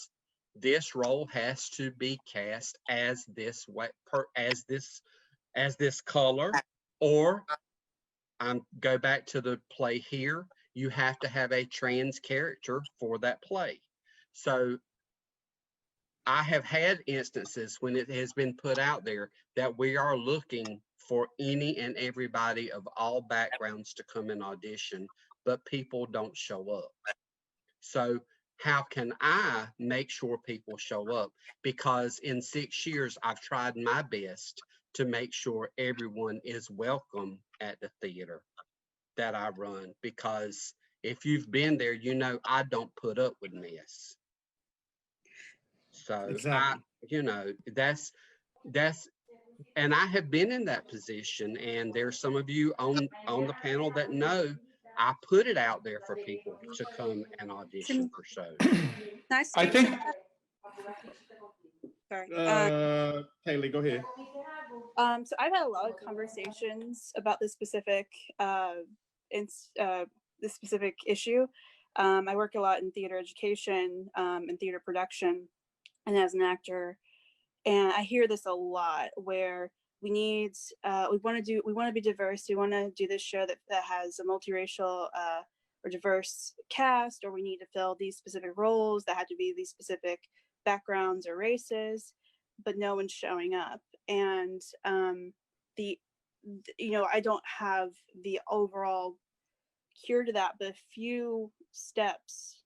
this role has to be cast as this way, as this color, or go back to the play here, you have to have a trans character for that play. So I have had instances when it has been put out there that we are looking for any and everybody of all backgrounds to come and audition, but people don't show up. So how can I make sure people show up? Because in 6 years, I've tried my best to make sure everyone is welcome at the theater that I run. Because if you've been there, you know I don't put up with mess. So exactly. That's, and I have been in that position, and there's some of you on the panel that know I put it out there for people to come and audition for shows. Nice. I think. Sorry. Kaylee, go ahead. So I've had a lot of conversations about this specific issue. I work a lot in theater education and theater production, and as an actor, and I hear this a lot where we want to be diverse. We want to do this show that has a multiracial or diverse cast, or we need to fill these specific roles that had to be these specific backgrounds or races, but no one's showing up. And I don't have the overall cure to that, but a few steps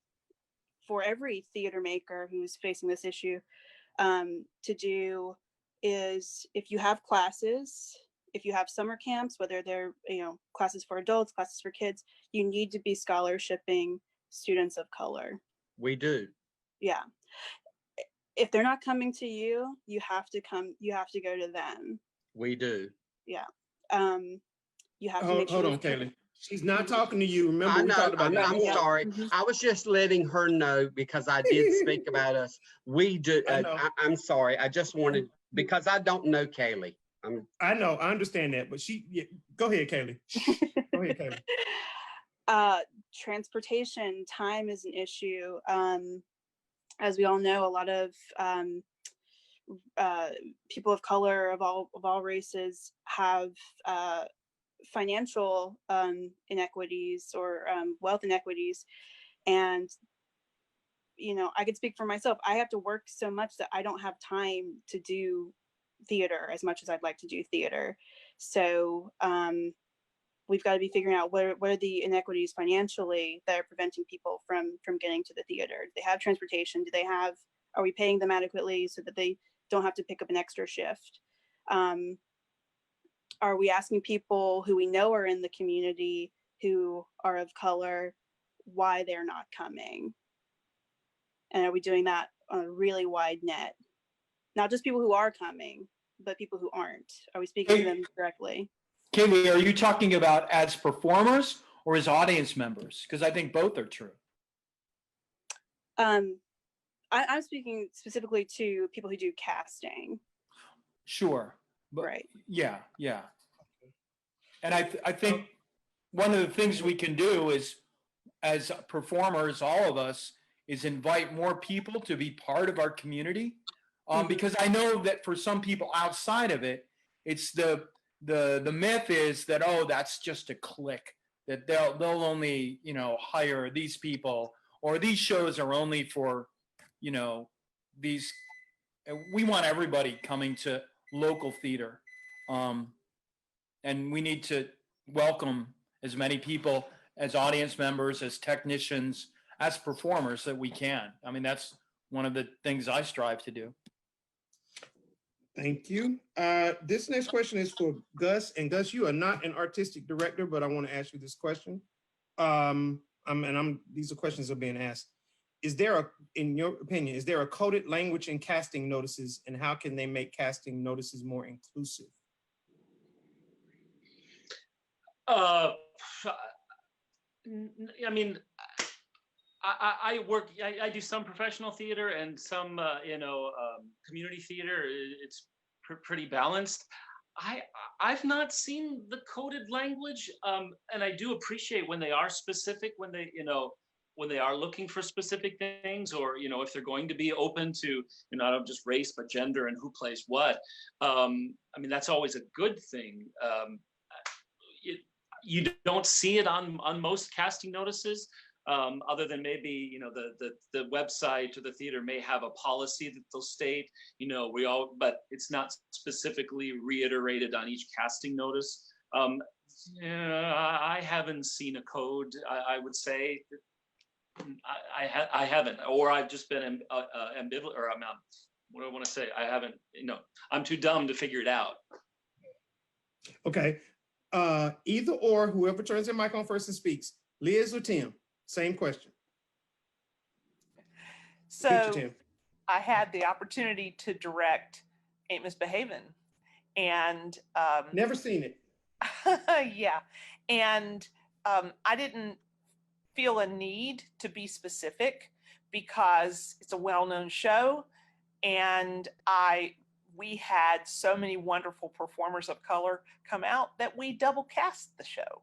for every theater maker who's facing this issue to do is, if you have classes, if you have summer camps, whether they're classes for adults, classes for kids, you need to be scholarshiping students of color. We do. Yeah. If they're not coming to you, you have to go to them. We do. Yeah. You have to make Hold sure. on, Kaylee. She's not talking to you. Remember, I we know, talked about that. I'm sorry. I was just letting her know, because I did speak about us. We do. I'm sorry. I just wanted, because I don't know Kaylee. I know. I understand that. But go ahead, Kaylee. Go ahead, Kaylee. Transportation, time is an issue. As we all know, a lot of people of color of all races have financial inequities or wealth inequities. And I could speak for myself. I have to work so much that I don't have time to do theater as much as I'd like to do theater. So we've got to be figuring out what are the inequities financially that are preventing people from getting to the theater. Do they have transportation? Are we paying them adequately so that they don't have to pick up an extra shift? Are we asking people who we know are in the community who are of color why they're not coming? And are we doing that on a really wide net? Not just people who are coming, but people who aren't. Are we speaking to them directly? Kaylee, are you talking about as performers or as audience members? Because I think both are true. I'm speaking specifically to people who do casting. Sure. But right. Yeah. And I think one of the things we can do is, as performers, all of us, is invite more people to be part of our community. Because I know that for some people outside of it, it's the myth is that, oh, that's just a clique, that they'll only, hire these people, or these shows are only for, these. We want everybody coming to local theater, and we need to welcome as many people as audience members, as technicians, as performers that we can. I mean, that's one of the things I strive to do. Thank you. This next question is for Gus. And Gus, you are not an artistic director, but I want to ask you this question. These are questions are being asked. In your opinion, is there a coded language in casting notices, and how can they make casting notices more inclusive? I mean, I do some professional theater and some, community theater. It's pretty balanced. I've not seen the coded language, and I do appreciate when they are specific, when they are looking for specific things, or if they're going to be open to not just race but gender and who plays what. I mean, that's always a good thing. You don't see it on most casting notices. Other than maybe the website or the theater may have a policy that they'll state, but it's not specifically reiterated on each casting notice. I haven't seen a code. I would say I haven't, or I've just been ambivalent, or what do I want to say? I haven't. I'm too dumb to figure it out. Okay. Either or, whoever turns their mic on first and speaks, Liz or Tim. Same question. So I had the opportunity to direct Ain't Misbehavin', and never seen it. Yeah, and I didn't feel a need to be specific because it's a well-known show, and we had so many wonderful performers of color come out that we double cast the show.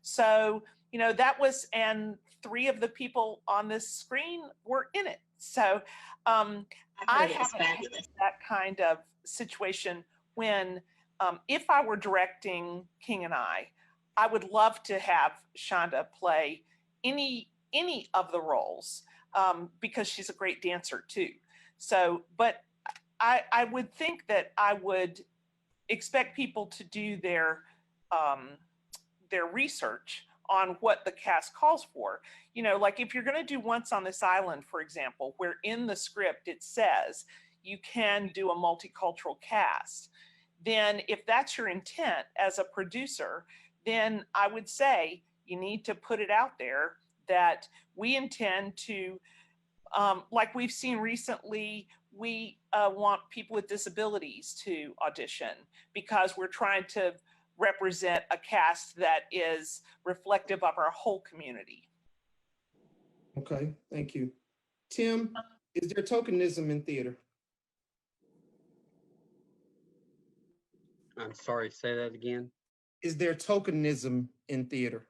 So that was, and 3 of the people on this screen were in it. So I haven't had that kind of situation when, if I were directing King and I would love to have Shonda play any of the roles, because she's a great dancer too. So, but I would think that I would expect people to do their research on what the cast calls for. Like if you're going to do Once on This Island, for example, where in the script it says you can do a multicultural cast, then if that's your intent as a producer, then I would say you need to put it out there that we intend to, like we've seen recently, we want people with disabilities to audition because we're trying to represent a cast that is reflective of our whole community. Okay, thank you. Tim, is there tokenism in theater? I'm sorry, say that again. Is there tokenism in theater?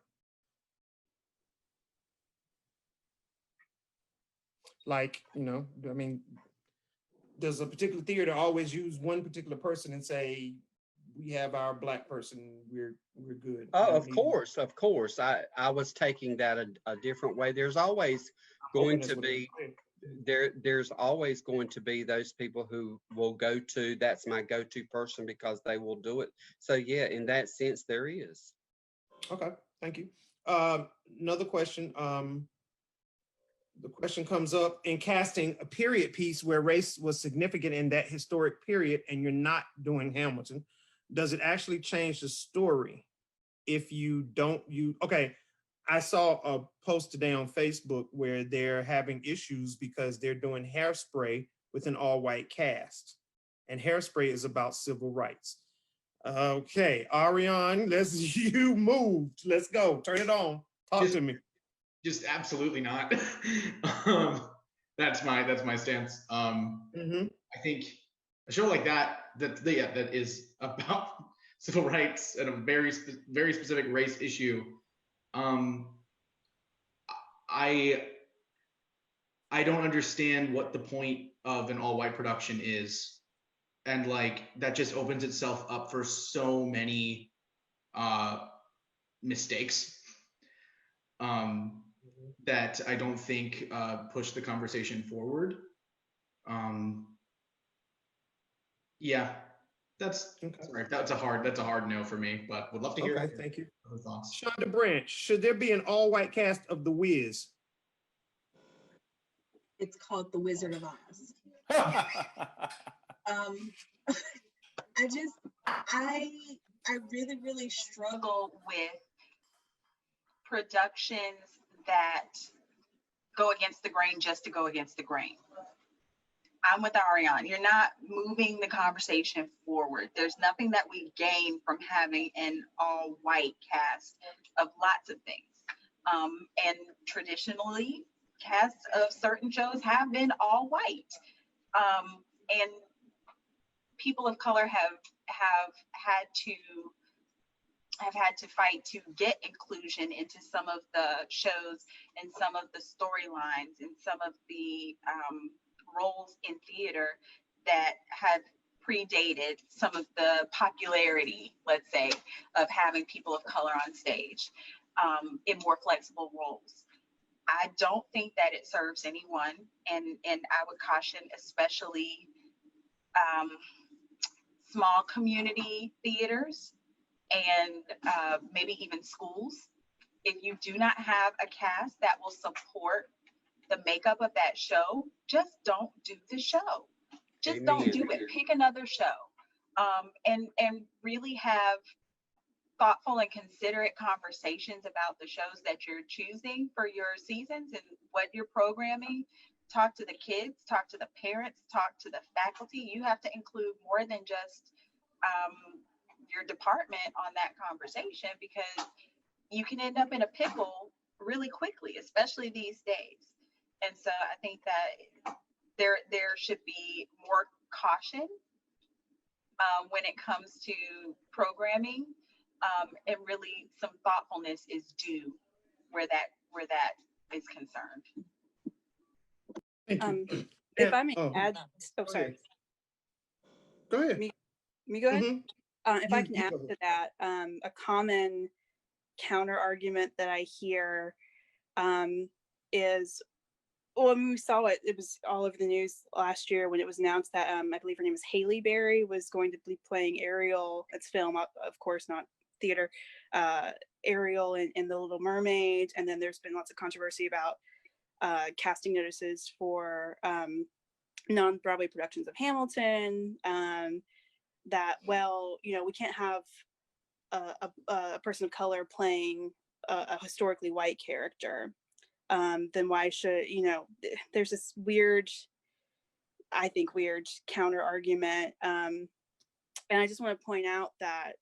Like, I mean, does a particular theater always use one particular person and say, we have our Black person, we're good? Oh, of course. I was taking that a different way. There's always going to be there's always going to be those people who will go to, that's my go-to person because they will do it. So yeah, in that sense, there is. Okay, thank you. Another question. The question comes up: in casting a period piece where race was significant in that historic period, and you're not doing Hamilton, does it actually change the story if you don't use? Okay, I saw a post today on Facebook where they're having issues because they're doing Hairspray with an all-white cast. and Hairspray is about civil rights. Okay, Ariane, you moved. Let's go. Turn it on. Talk to me. Just absolutely not. That's my stance. I think a show like that is about civil rights and a very specific race issue. I don't understand what the point of an all-white production is, and like that just opens itself up for so many mistakes that I don't think push the conversation forward. Yeah, that's sorry. That's a hard no for me, but would love to hear. Okay, thank you. Thoughts. Shonda Branch, should there be an all-white cast of The Wiz? It's called The Wizard of Oz. I really, really struggle with productions that go against the grain just to go against the grain. I'm with Ariane. You're not moving the conversation forward. There's nothing that we gain from having an all-white cast of lots of things. And traditionally, casts of certain shows have been all white. And people of color have had to fight to get inclusion into some of the shows and some of the storylines and some of the roles in theater that have predated some of the popularity, let's say, of having people of color on stage in more flexible roles. I don't think that it serves anyone, and I would caution especially small community theaters and maybe even schools. If you do not have a cast that will support the makeup of that show, just don't do the show. Just don't do it. Pick another show, and really have thoughtful and considerate conversations about the shows that you're choosing for your seasons and what you're programming. Talk to the kids, talk to the parents, talk to the faculty. You have to include more than just your department on that conversation, because you can end up in a pickle really quickly, especially these days. And so I think that there should be more caution when it comes to programming, and really some thoughtfulness is due where that is concerned. If I may add, sorry. Go ahead. Me go ahead. If I can You add to that, a common counter argument that I hear is, well, I mean, we saw it. It was all over the news last year when it was announced that I believe her name is Halle Berry was going to be playing Ariel. It's film, of course, not theater. Ariel in The Little Mermaid, and then there's been lots of controversy about casting notices for non-Broadway productions of Hamilton. That, well, you know, we can't have a person of color playing a historically white character. Then why should, you know, there's this weird counter argument. And I just want to point out that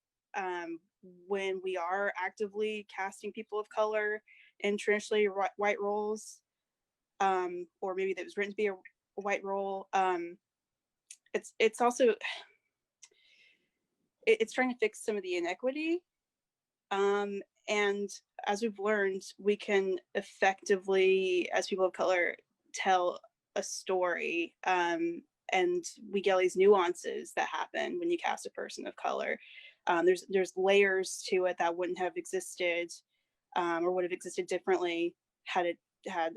when we are actively casting people of color in traditionally white roles, or maybe that was written to be a white role, it's also, it's trying to fix some of the inequity. And as we've learned, we can effectively, as people of color, tell a story, and we get all these nuances that happen when you cast a person of color. There's layers to it that wouldn't have existed, or would have existed differently had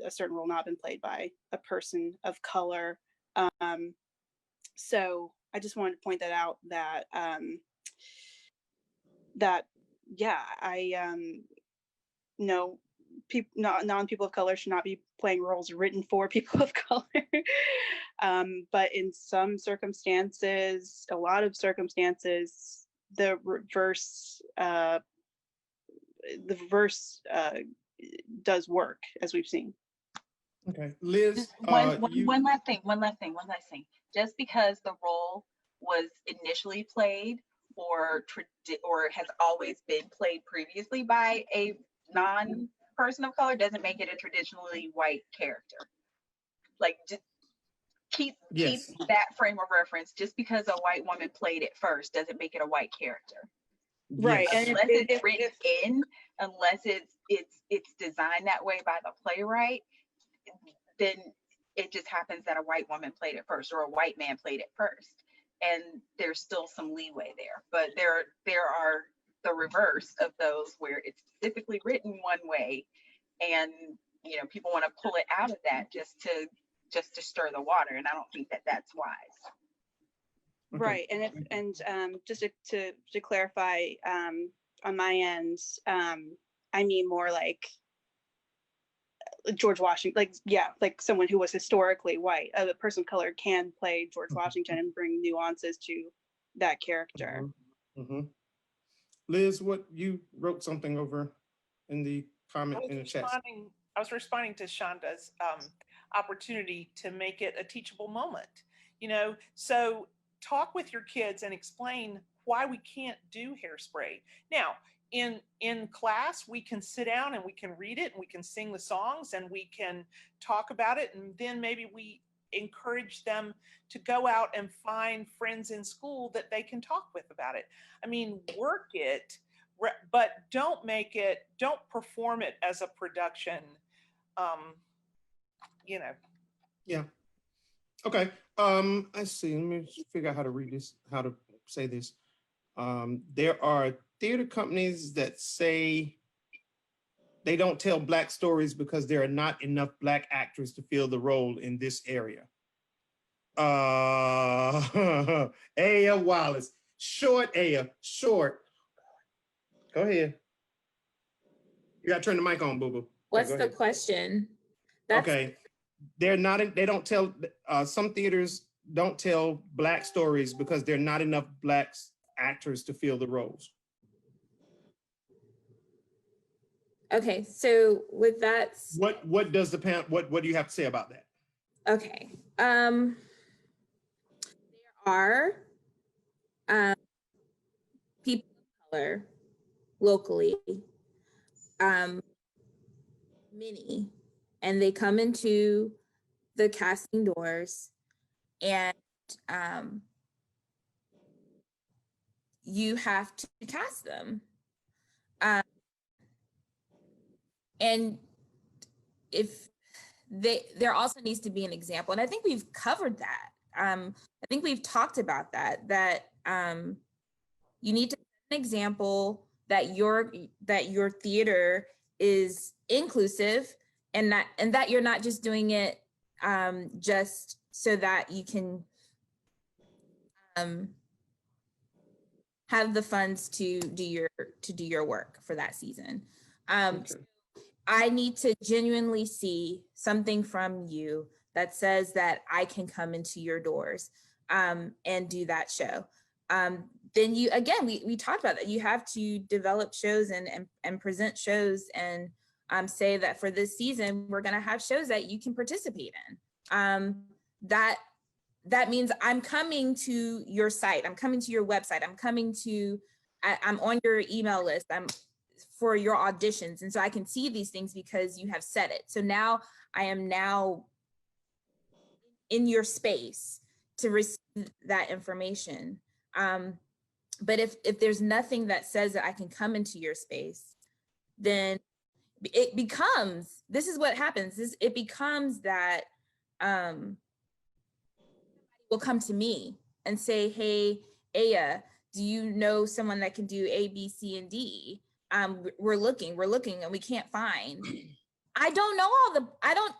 a certain role not been played by a person of color. So I just wanted to point that out, that no, non-people of color should not be playing roles written for people of color. But in some circumstances, a lot of circumstances, the reverse does work, as we've seen. Okay, Liz. One last thing. Just because the role was initially played or has always been played previously by a non-person of color doesn't make it a traditionally white character. Like, just keep that frame of reference. Just because a white woman played it first doesn't make it a white character. Right. Yes. Unless it's written in, unless it's designed that way by the playwright, then it just happens that a white woman played it first or a white man played it first. And there's still some leeway there. But there are the reverse of those where it's specifically written one way, and people want to pull it out of that just to stir the water, and I don't think that that's wise. Okay. Right, and just to clarify, on my end, I mean more like George Washington, like someone who was historically white. A person of color can play George Washington and bring nuances to that character. Mm-hmm. Liz, what you wrote something over in the comment in the chat. I was responding to Shonda's opportunity to make it a teachable moment. So talk with your kids and explain why we can't do Hairspray. Now, in class, we can sit down and we can read it and we can sing the songs and we can talk about it, and then maybe we encourage them to go out and find friends in school that they can talk with about it. I mean, work it, but don't perform it as a production. Yeah. Okay. I see. Let me figure out how to read this, how to say this. There are theater companies that say they don't tell Black stories because there are not enough Black actors to fill the role in this area. Aya Wallace, short. Go ahead. You gotta turn the mic on, boo-boo. What's the question? Okay. They don't tell, some theaters don't tell Black stories because there are not enough Black actors to fill the roles. Okay, so with that, what does the panel, what do you have to say about that? Okay, there are people of color locally, many, and they come into the casting doors, and you have to cast them. And if there also needs to be an example, and I think we've covered that. I think we've talked about that you need to set an example that your theater is inclusive, and that you're not just doing it just so that you can have the funds to do your work for that season. Okay. I need to genuinely see something from you that says that I can come into your doors and do that show. Then you, again, we talked about that. You have to develop shows and present shows and say that for this season, we're gonna have shows that you can participate in. That means I'm coming to your site, I'm coming to your website, I'm on your email list, I'm for your auditions. And so I can see these things because you have said it. So now I am now in your space to receive that information. But if there's nothing that says that I can come into your space, then it becomes, this is what happens, it becomes that will come to me and say, hey, Aya, do you know someone that can do A, B, C, and D? We're looking and we can't find. I don't know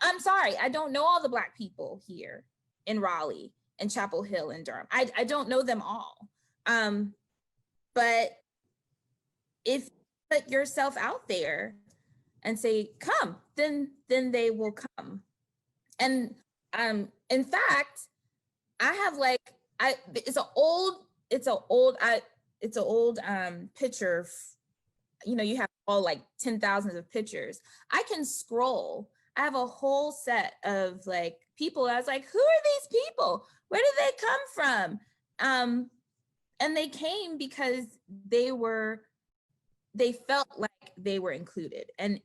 I'm sorry, I don't know all the Black people here in Raleigh and Chapel Hill and Durham. I don't know them all. But if you put yourself out there and say, come, then they will come. And in fact, I have it's an old picture. You have all 10,000 of pictures. I can scroll. I have a whole set of people. I was like, who are these people? Where did they come from? And they came because they felt like they were included, and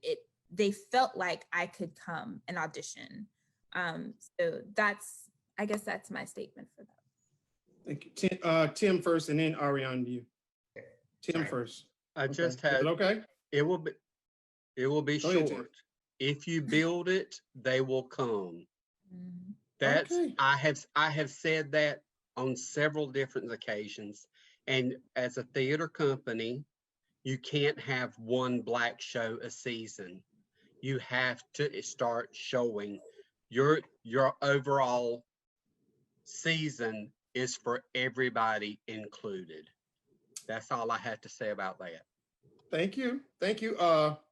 they felt like I could come and audition. So I guess that's my statement for that. Thank you. Tim first, and then Ariane to you. Tim first. I just had. Is it okay? It will be Go ahead, short. Tim. If you build it, they will come. Mm-hmm. That's Okay. I have said that on several different occasions. And as a theater company, you can't have one black show a season. You have to start showing your overall season is for everybody included. That's all I have to say about that. Thank you. Thank you.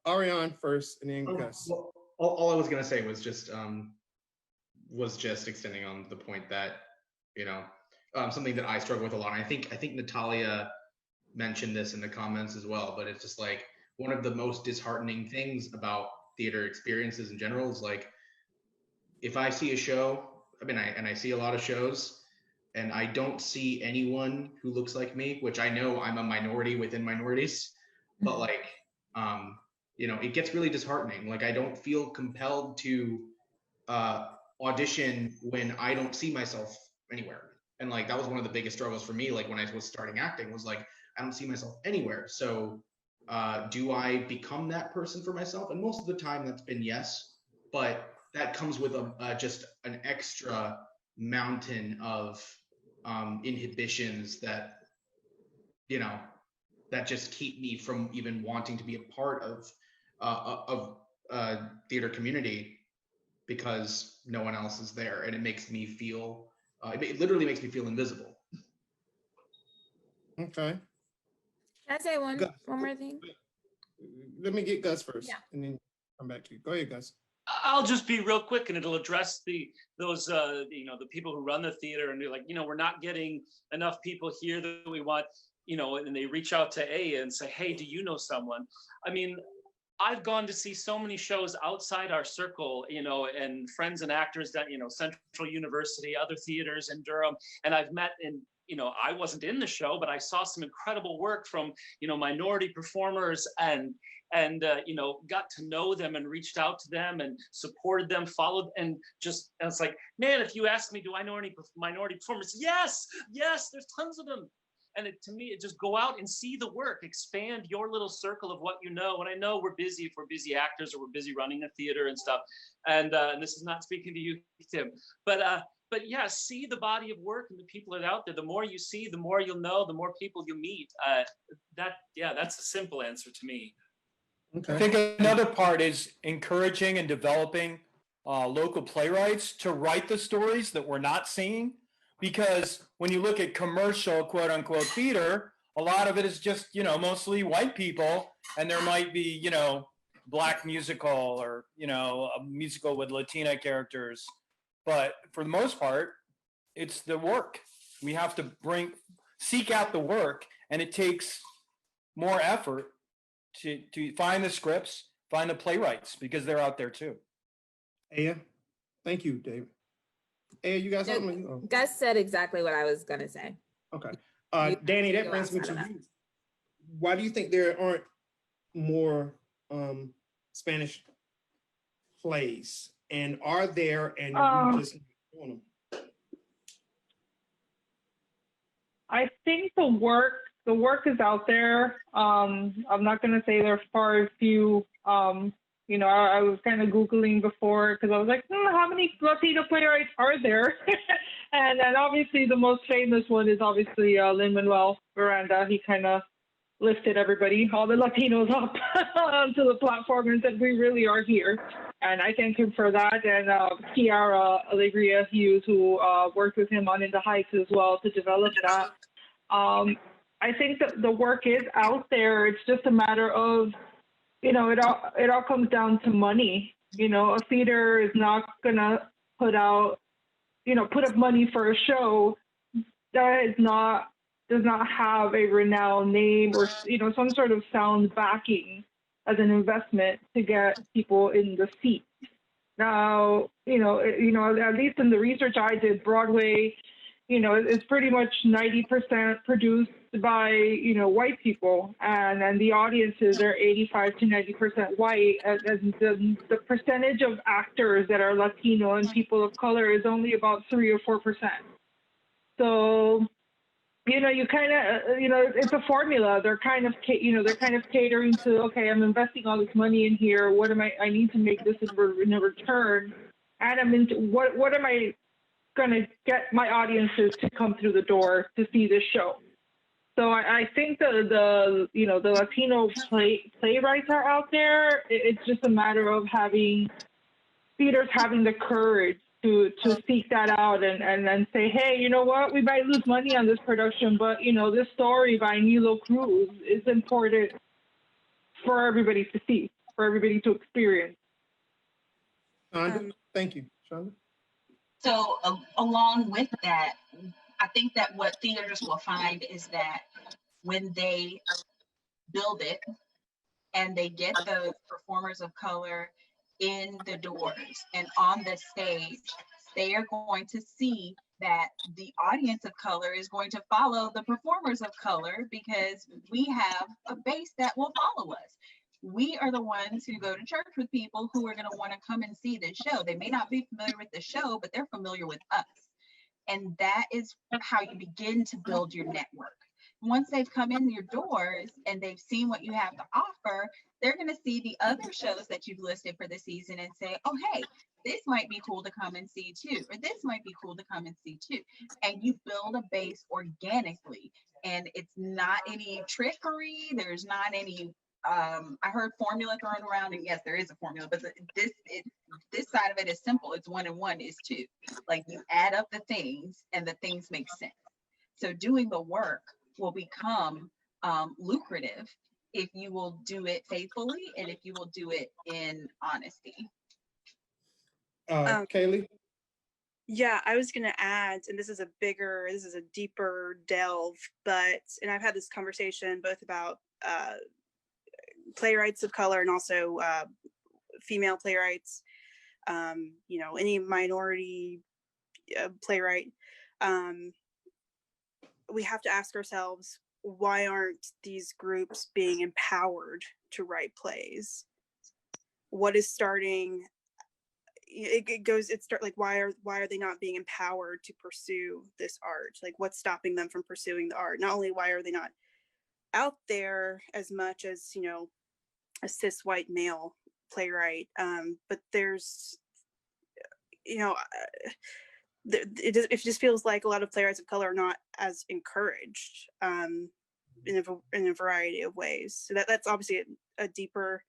Ariane first, and then Gus. Well, all I was gonna say was just extending on the point that, you know, something that I struggle with a lot. And I think Natalia mentioned this in the comments as well, but it's just like one of the most disheartening things about theater experiences in general is like, if I see a show, I see a lot of shows, and I don't see anyone who looks like me, which I know I'm a minority within minorities, but like, you know, it gets really disheartening. Like, I don't feel compelled to audition when I don't see myself anywhere. And like, that was one of the biggest struggles for me. Like when I was starting acting, was like, I don't see myself anywhere. So do I become that person for myself? And most of the time that's been yes, but that comes with just an extra mountain of inhibitions that, you know, that just keep me from even wanting to be a part of theater community, because no one else is there, and it makes me feel it literally makes me feel invisible. Okay. Can I say one more thing? Let me get Gus first, Yeah. and then come back to you. Go ahead, Gus. I'll just be real quick, and it'll address those you know, the people who run the theater, and they're like, you know, we're not getting enough people here that we want, you know, and they reach out to Aya and say, hey, do you know someone? I mean, I've gone to see so many shows outside our circle, you know, and friends and actors that, you know, Central University, other theaters in Durham, and I've met in, you know, I wasn't in the show, but I saw some incredible work from, you know, minority performers, and you know, got to know them and reached out to them and supported them, followed, and it's like, man, if you ask me, do I know any minority performers? Yes, there's tons of them. And to me, it just go out and see the work, expand your little circle of what you know. And I know we're busy, if we're busy actors or we're busy running a theater and stuff. And this is not speaking to you, Tim, but yeah, see the body of work and the people that are out there. The more you see, the more you'll know, the more people you meet. That's a simple answer to me. Okay. I think another part is encouraging and developing local playwrights to write the stories that we're not seeing. Because when you look at commercial, quote unquote, theater, a lot of it is just, you know, mostly white people. And there might be, you know, Black musical or, you know, a musical with Latina characters. But for the most part, it's the work. We have to seek out the work, and it takes more effort to find the scripts, find the playwrights, because they're out there too. Aya, thank you, David. Aya, you got something? Gus said exactly what I was going to say. Okay. Danny, that brings me to you. Why do you think there aren't more Spanish plays? And are there, and you just doing them? I think the work is out there. I'm not going to say there are far few. You know, I was kind of Googling before, because I was like, how many Latino playwrights are there? and obviously the most famous one is obviously Lin-Manuel Miranda. He kind of lifted everybody, all the Latinos, up onto the platform and said, we really are here. And I thank him for that. And Kiara Alegria Hughes, who worked with him on In the Heights as well to develop that. I think that the work is out there. It's just a matter of, you know, it all comes down to money. You know, a theater is not gonna put up money for a show that does not have a renowned name or, you know, some sort of sound backing as an investment to get people in the seat. Now, you know, at least in the research I did, Broadway it's pretty much 90% produced by, white people. And then the audiences are 85 to 90% white. And the percentage of actors that are Latino and people of color is only about 3 or 4%. So, you kind of, it's a formula. They're kind of catering to, okay, I'm investing all this money in here. What am I need to make this in a return. And I'm into, what am I going to get my audiences to come through the door to see this show? So I think the Latino playwrights are out there. It's just a matter of theaters having the courage to seek that out and then say, hey, you know what, we might lose money on this production, but this story by Nilo Cruz is important for everybody to see, for everybody to experience. Thank you, Shonda. So along with that, I think that what theaters will find is that when they build it and they get the performers of color in the doors and on the stage, they are going to see that the audience of color is going to follow the performers of color because we have a base that will follow us. We are the ones who go to church with people who are going to want to come and see this show. They may not be familiar with the show, but they're familiar with us. And that is how you begin to build your network. Once they've come in your doors and they've seen what you have to offer, they're going to see the other shows that you've listed for the season and say, oh, hey, this might be cool to come and see too, or this might be cool to come and see too. And you build a base organically. And it's not any trickery. There's not any, I heard formula thrown around, and yes, there is a formula, but this side of it is simple. It's 1 and 1 is 2. Like you add up the things and the things make sense. So doing the work will become lucrative if you will do it faithfully and if you will do it in honesty. Kaylee? Yeah, I was going to add, and this is a deeper delve, and I've had this conversation both about playwrights of color and also female playwrights, any minority playwright. We have to ask ourselves, why aren't these groups being empowered to write plays? What is starting? Why are they not being empowered to pursue this art? Like, what's stopping them from pursuing the art? Not only why are they not out there as much as a cis white male playwright, but there's it just feels like a lot of playwrights of color are not as encouraged in a variety of ways. So that's obviously a deeper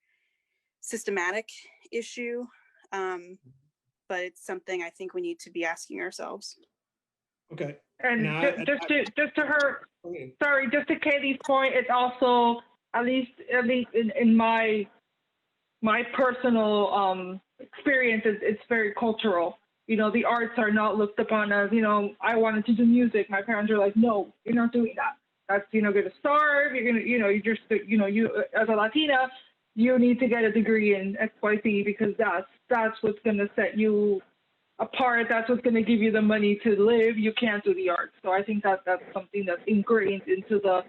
systematic issue, but it's something I think we need to be asking ourselves. Okay. And just to Katie's point, it's also at least in my personal experience, it's very cultural. The arts are not looked upon as, I wanted to do music. My parents are like, no, you're not doing that. That's, going to starve. You're going to, you just, you as a Latina, you need to get a degree in XYZ because that's what's going to set you apart. That's what's going to give you the money to live. You can't do the arts. So I think that's something that's ingrained into the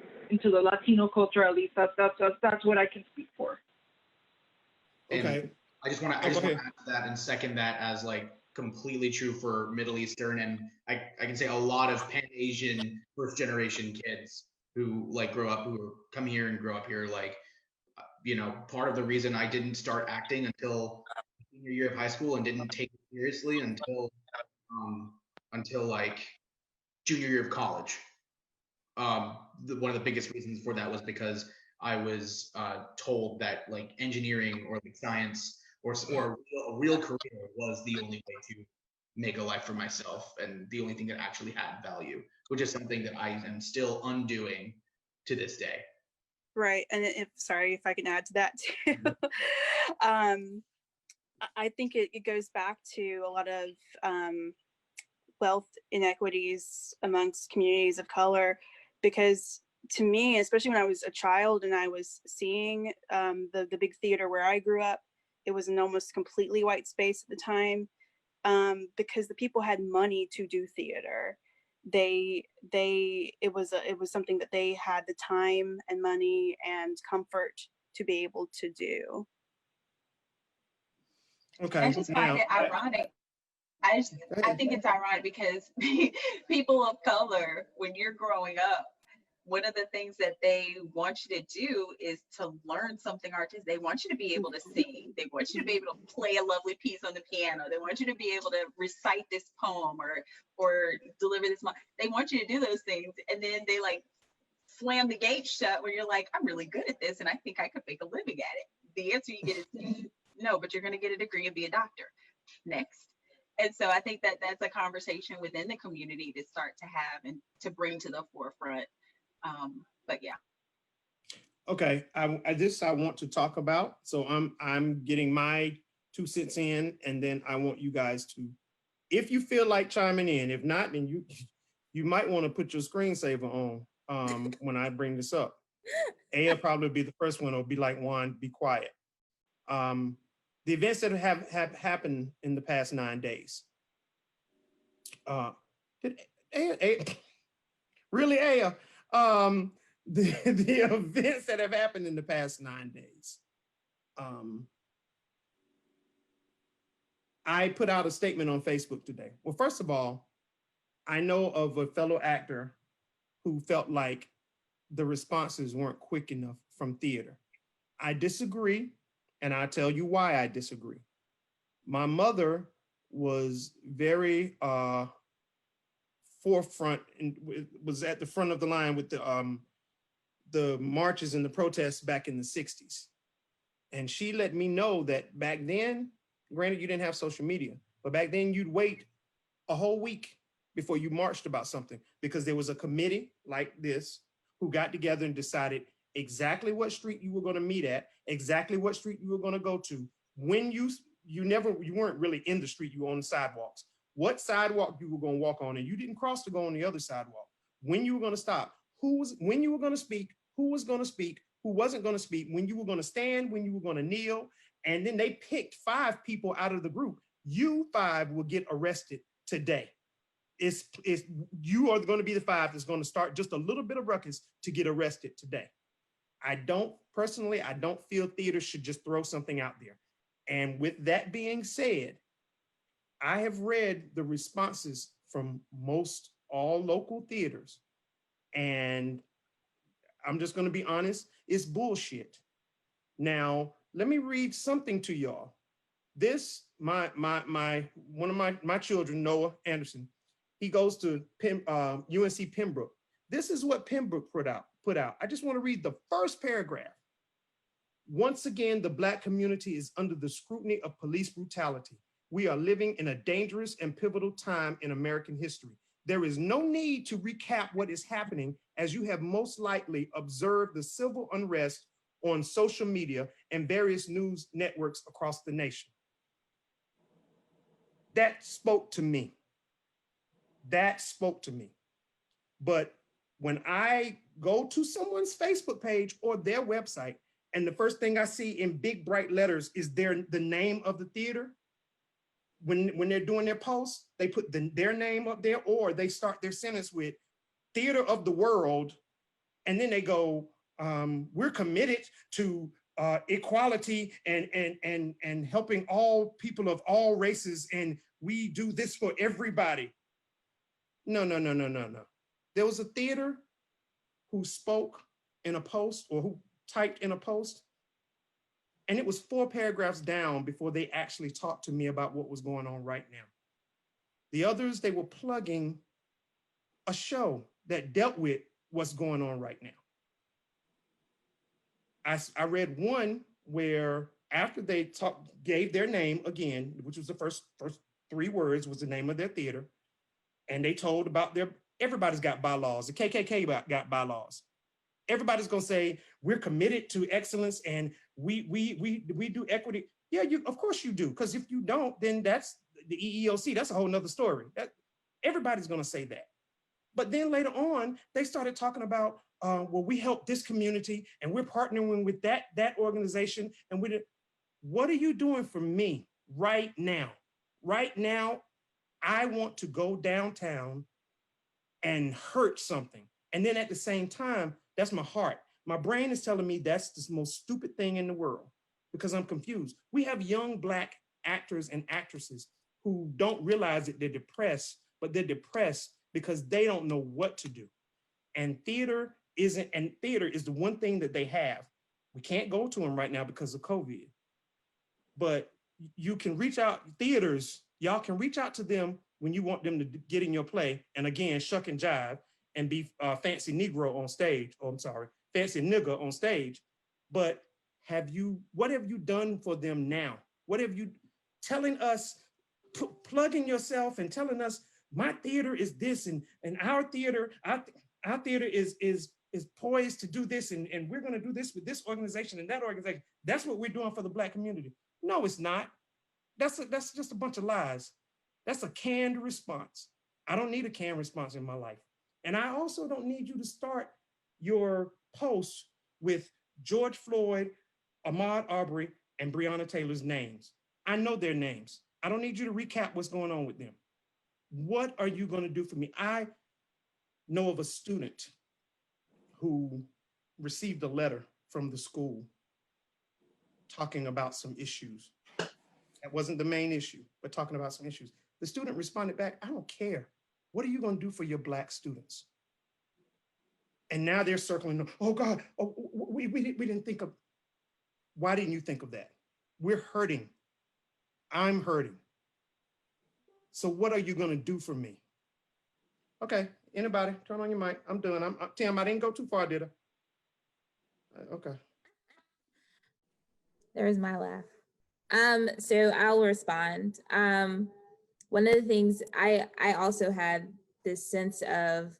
Latino culture. At least that's what I can speak for. Okay. And I just want to add to that and second that as like completely true for Middle Eastern, and I can say a lot of Pan-Asian first generation kids who come here and grow up here. Like, part of the reason I didn't start acting until senior year of high school and didn't take it seriously until like junior year of college. One of the biggest reasons for that was because I was told that like engineering or like science or a real career was the only way to make a life for myself and the only thing that actually had value, which is something that I am still undoing to this day. Right. And if I can add to that too. I think it goes back to a lot of wealth inequities amongst communities of color, because to me, especially when I was a child and I was seeing the big theater where I grew up, it was an almost completely white space at the time, because the people had money to do theater. it was something that they had the time and money and comfort to be able to do. Okay. I just find it ironic. I think it's ironic because people of color, when you're growing up, one of the things that they want you to do is to learn something artistic. They want you to be able to sing. They want you to be able to play a lovely piece on the piano. They want you to be able to recite this poem or deliver this. They want you to do those things, and then they like slam the gate shut where you're like, I'm really good at this, and I think I could make a living at it. The answer you get is no, but you're going to get a degree and be a doctor. Next. And so I think that that's a conversation within the community to start to have and to bring to the forefront. But yeah. Okay, I want to talk about. So I'm getting my 2 cents in, and then I want you guys to, if you feel like chiming in. If not, then you might want to put your screensaver on when I bring this up. Aya probably be the first one. Will be like, Juan, be quiet. The events that have happened in the past 9 days. Did Aya really, Aya? The events that have happened in the past 9 days. I put out a statement on Facebook today. Well, first of all, I know of a fellow actor who felt like the responses weren't quick enough from theater. I disagree, and I'll tell you why I disagree. My mother was very forefront and was at the front of the line with the marches and the protests back in the 60s. And she let me know that back then, granted you didn't have social media, but back then you'd wait a whole week before you marched about something, because there was a committee like this who got together and decided exactly what street you were going to meet at, exactly what street you were going to go to. When you weren't really in the street, you were on the sidewalks. What sidewalk you were going to walk on, and you didn't cross to go on the other sidewalk. When you were going to stop, when you were going to speak, who was going to speak, who wasn't going to speak, when you were going to stand, when you were going to kneel. And then they picked 5 people out of the group. You 5 will get arrested today. You are going to be the 5 that's going to start just a little bit of ruckus to get arrested today. I don't feel theater should just throw something out there. And with that being said, I have read the responses from most all local theaters, and I'm just going to be honest, it's bullshit. Now, let me read something to y'all. This, one of my children, Noah Anderson, he goes to UNC Pembroke. This is what Pembroke put out. I just want to read the first paragraph. Once again, the Black community is under the scrutiny of police brutality. We are living in a dangerous and pivotal time in American history. There is no need to recap what is happening, as you have most likely observed the civil unrest on social media and various news networks across the nation. That spoke to me. But when I go to someone's Facebook page or their website, and the first thing I see in big bright letters is the name of the theater, when they're doing their posts, they put their name up there, or they start their sentence with Theater of the World, and then they go, we're committed to equality and helping all people of all races, and we do this for everybody. No. There was a theater who spoke in a post, or who typed in a post, and it was 4 paragraphs down before they actually talked to me about what was going on right now. The others, they were plugging a show that dealt with what's going on right now. I read one where after they gave their name again, which was the first 3 words was the name of their theater, and they told about everybody's got bylaws. The KKK got bylaws. Everybody's gonna say we're committed to excellence and we do equity. Yeah, of course you do, because if you don't, then that's the EEOC. That's a whole nother story. Everybody's gonna say that. But then later on, they started talking about, well, we help this community and we're partnering with that organization. And what are you doing for me right now? Right now, I want to go downtown and hurt something. And then at the same time, that's my heart. My brain is telling me that's the most stupid thing in the world because I'm confused. We have young Black actors and actresses who don't realize that they're depressed, but they're depressed because they don't know what to do. And theater is the one thing that they have. We can't go to them right now because of COVID, but you can reach out, theaters, y'all can reach out to them when you want them to get in your play. And again, shuck and jive and be fancy Negro on stage. Oh, I'm sorry, fancy nigger on stage. But what have you done for them now? What have you telling us, plugging yourself and telling us my theater is this and our theater is poised to do this and we're going to do this with this organization and that organization. That's what we're doing for the Black community. No, it's not. That's just a bunch of lies. That's a canned response. I don't need a canned response in my life. And I also don't need you to start your post with George Floyd, Ahmaud Arbery, and Breonna Taylor's names. I know their names. I don't need you to recap what's going on with them. What are you going to do for me? I know of a student who received a letter from the school talking about some issues. That wasn't the main issue, but talking about some issues. The student responded back, I don't care. What are you going to do for your Black students? And now they're circling, oh God, we didn't think of, why didn't you think of that? We're hurting. I'm hurting. So what are you going to do for me? Okay, anybody, turn on your mic. I'm done. Tim, I didn't go too far, did I? Okay. There's my laugh. So I'll respond. One of the things I also had this sense of,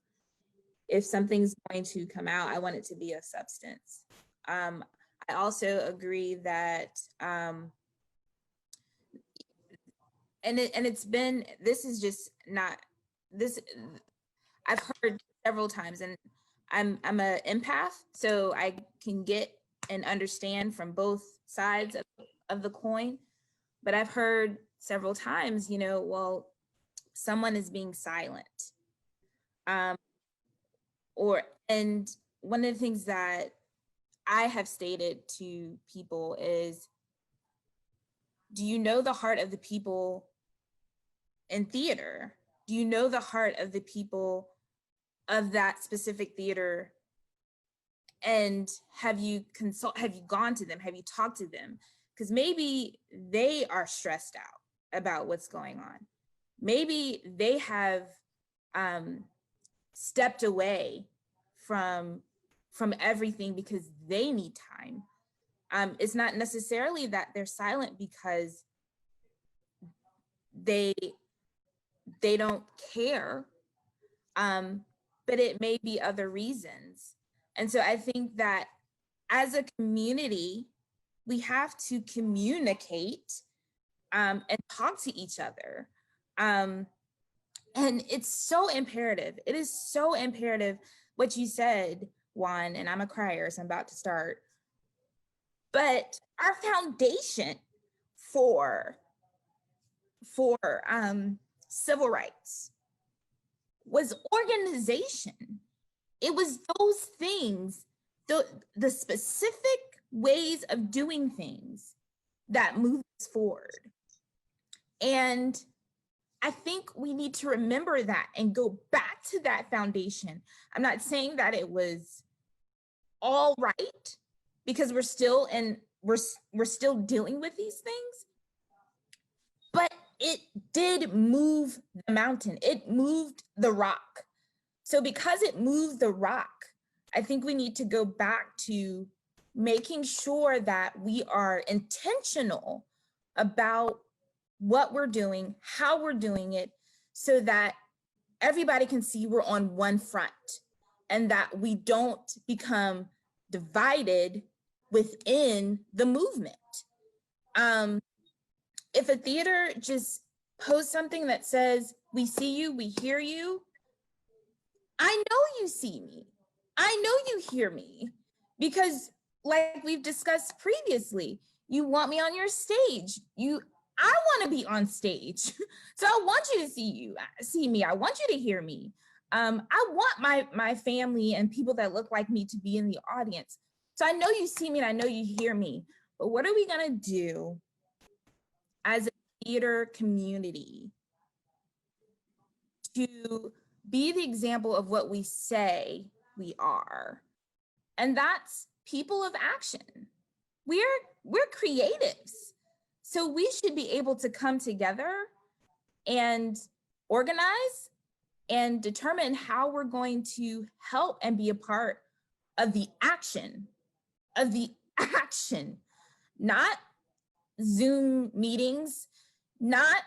if something's going to come out, I want it to be of substance. I also agree that, it's been, this is just not, this, I've heard several times, and I'm an empath, so I can get and understand from both sides of the coin. But I've heard several times, well, someone is being silent. And one of the things that I have stated to people is, do you know the heart of the people in theater? Do you know the heart of the people of that specific theater? And have you gone to them? Have you talked to them? Because maybe they are stressed out about what's going on. Maybe they have stepped away from everything because they need time. It's not necessarily that they're silent because they don't care, but it may be other reasons. And so I think that as a community, we have to communicate and talk to each other. And it's so imperative. It is so imperative what you said, Juan, and I'm a crier, so I'm about to start. But our foundation for civil rights was organization. It was those things, the specific ways of doing things that move us forward. And I think we need to remember that and go back to that foundation. I'm not saying that it was all right, because we're still dealing with these things, but it did move the mountain. It moved the rock. So because it moved the rock, I think we need to go back to making sure that we are intentional about what we're doing, how we're doing it, so that everybody can see we're on one front and that we don't become divided within the movement. If a theater just posts something that says, we see you, we hear you, I know you see me. I know you hear me, because like we've discussed previously, you want me on your stage. I want to be on stage. So I want you to see me. I want you to hear me. I want my family and people that look like me to be in the audience. So I know you see me and I know you hear me, but what are we gonna do as a theater community to be the example of what we say we are? And that's people of action. We're creatives. So we should be able to come together and organize and determine how we're going to help and be a part of the action, not Zoom meetings, not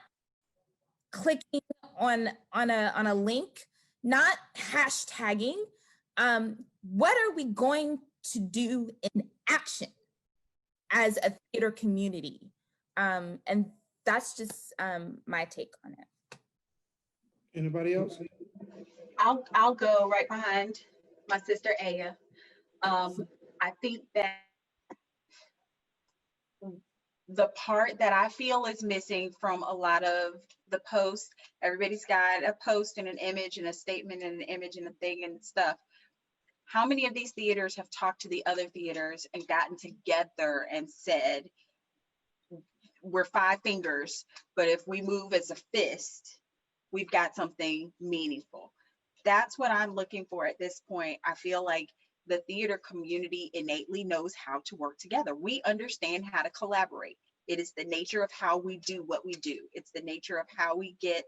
clicking on a link, not hashtagging. What are we going to do in action as a theater community? And that's just my take on it. Anybody else? I'll go right behind my sister Aya. I think that the part that I feel is missing from a lot of the posts, everybody's got a post and an image and a statement and an image and a thing and stuff. How many of these theaters have talked to the other theaters and gotten together and said, we're five fingers, but if we move as a fist, we've got something meaningful? That's what I'm looking for at this point. I feel like the theater community innately knows how to work together. We understand how to collaborate. It is the nature of how we do what we do. It's the nature of how we get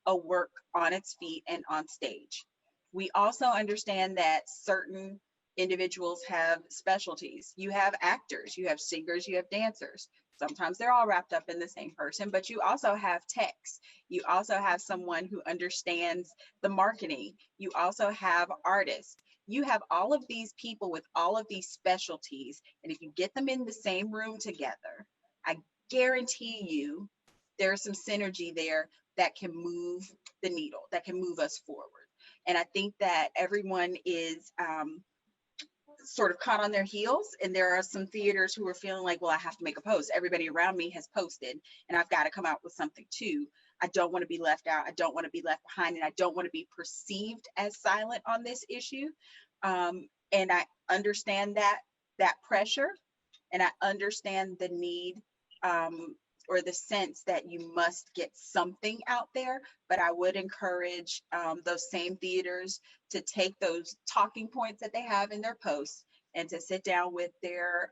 a work on its feet and on stage. We also understand that certain individuals have specialties. You have actors, you have singers, you have dancers. Sometimes they're all wrapped up in the same person, but you also have techs. You also have someone who understands the marketing. You also have artists. You have all of these people with all of these specialties. And if you get them in the same room together, I guarantee you there's some synergy there that can move the needle, that can move us forward. And I think that everyone is sort of caught on their heels, and there are some theaters who are feeling like, well, I have to make a post. Everybody around me has posted and I've got to come out with something too. I don't want to be left out. I don't want to be left behind, and I don't want to be perceived as silent on this issue. And I understand that pressure, and I understand the need or the sense that you must get something out there. But I would encourage those same theaters to take those talking points that they have in their posts and to sit down with their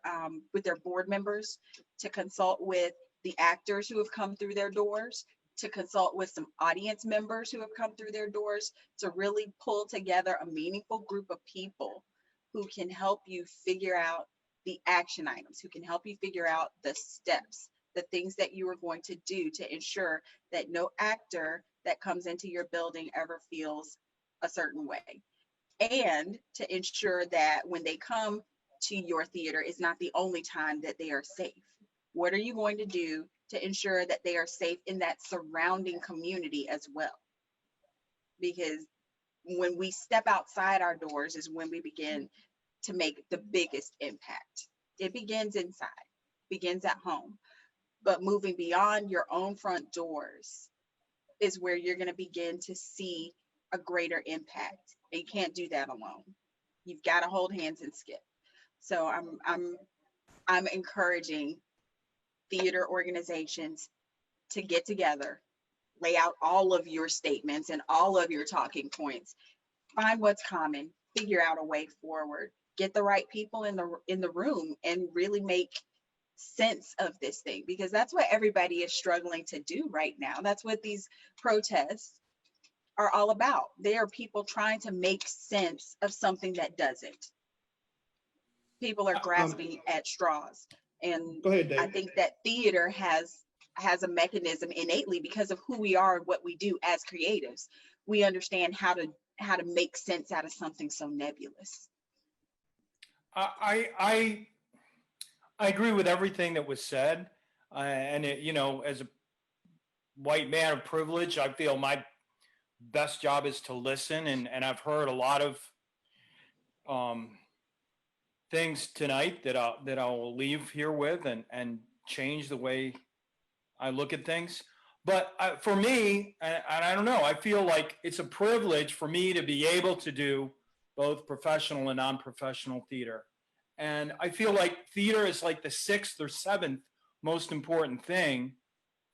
board members, to consult with the actors who have come through their doors, to consult with some audience members who have come through their doors, to really pull together a meaningful group of people who can help you figure out the action items, who can help you figure out the steps, the things that you are going to do to ensure that no actor that comes into your building ever feels a certain way. And to ensure that when they come to your theater, it's not the only time that they are safe. What are you going to do to ensure that they are safe in that surrounding community as well? Because when we step outside our doors is when we begin to make the biggest impact. It begins inside, begins at home. But moving beyond your own front doors is where you're going to begin to see a greater impact. And you can't do that alone. You've got to hold hands and skip. So I'm encouraging theater organizations to get together, lay out all of your statements and all of your talking points, find what's common, figure out a way forward, get the right people in the room, and really make sense of this thing, because that's what everybody is struggling to do right now. That's what these protests are all about. They are people trying to make sense of something that doesn't. People are grasping at straws. And go ahead, Dave. I think that theater has a mechanism innately, because of who we are and what we do as creatives. We understand how to make sense out of something so nebulous. I agree with everything that was said, and it, you know, as a white man of privilege, I feel my best job is to listen, and I've heard a lot of things tonight that I'll leave here with and change the way I look at things. But for me, and I don't know, I feel like it's a privilege for me to be able to do both professional and non-professional theater. And I feel like theater is like the 6th or 7th most important thing.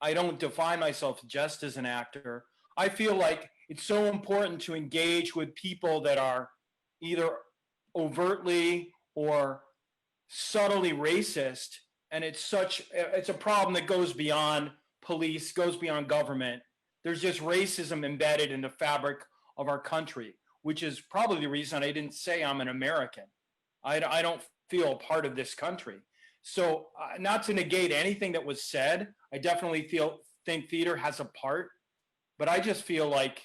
I don't define myself just as an actor. I feel like it's so important to engage with people that are either overtly or subtly racist. And it's a problem that goes beyond police, goes beyond government. There's just racism embedded in the fabric of our country, which is probably the reason I didn't say I'm an American. I don't feel part of this country. So not to negate anything that was said, I definitely think theater has a part, but I just feel like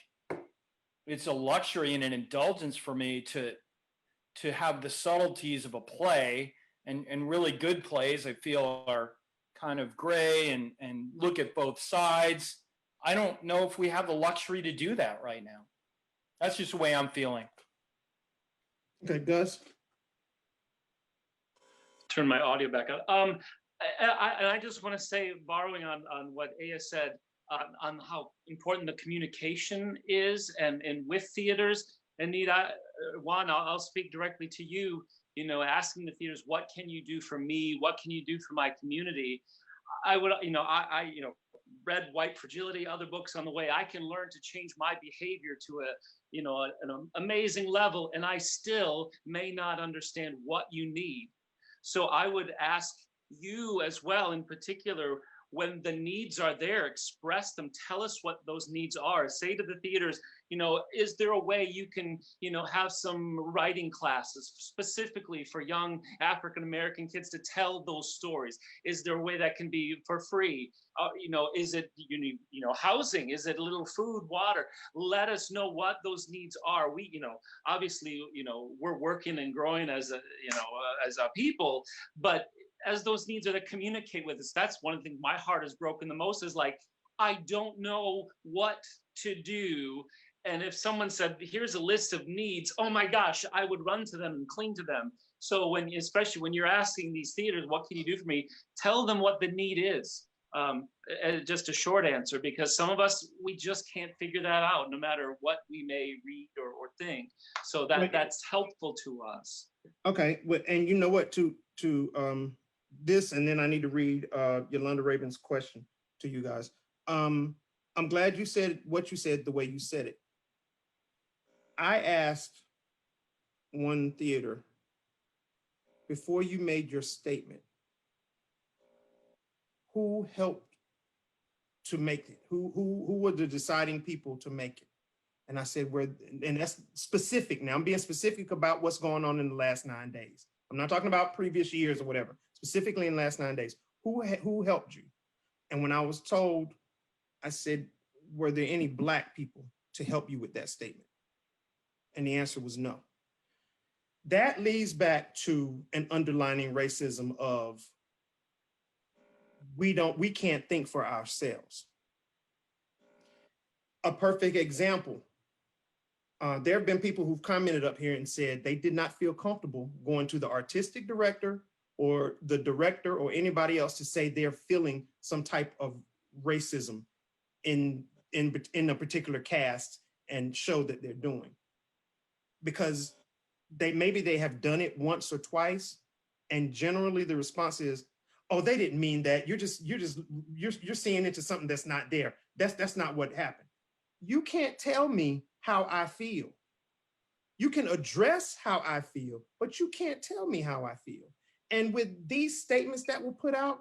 it's a luxury and an indulgence for me to have the subtleties of a play, and really good plays I feel are kind of gray and look at both sides. I don't know if we have the luxury to do that right now. That's just the way I'm feeling. Okay, Gus. Turn my audio back on. I just want to say, borrowing on what Aya said, on how important the communication is and with theaters. And Nita, Juan, I'll speak directly to you, asking the theaters, what can you do for me? What can you do for my community? I would, I read White Fragility, other books on the way. I can learn to change my behavior to an amazing level, and I still may not understand what you need. So I would ask you as well, in particular, when the needs are there, express them, tell us what those needs are. Say to the theaters, is there a way you can, have some writing classes specifically for young African-American kids to tell those stories? Is there a way that can be for free? Is it, you need, housing? Is it a little food, water? Let us know what those needs are. We, obviously, we're working and growing as a people, but as those needs are to communicate with us, that's one of the things my heart is broken the most, is like, I don't know what to do. And if someone said, here's a list of needs, oh my gosh, I would run to them and cling to them. So especially when you're asking these theaters, what can you do for me? Tell them what the need is. Just a short answer, because some of us, we just can't figure that out, no matter what we may read or think. So that's helpful to us. Okay, and you know what, to this, and then I need to read Yolanda Raven's question to you guys. I'm glad you said what you said the way you said it. I asked one theater, before you made your statement, who helped to make it? Who were the deciding people to make it? And I said, and that's specific. Now I'm being specific about what's going on in the last 9 days. I'm not talking about previous years or whatever, specifically in the last 9 days. Who helped you? And when I was told, I said, were there any Black people to help you with that statement? And the answer was no. That leads back to an underlining racism of we can't think for ourselves. A perfect example, there have been people who've commented up here and said they did not feel comfortable going to the artistic director or the director or anybody else to say they're feeling some type of racism in a particular cast and show that they're doing, because maybe they have done it once or twice, and generally the response is, oh, they didn't mean that. You're seeing into something that's not there. That's not what happened. You can't tell me how I feel. You can address how I feel, but you can't tell me how I feel. And with these statements that were put out,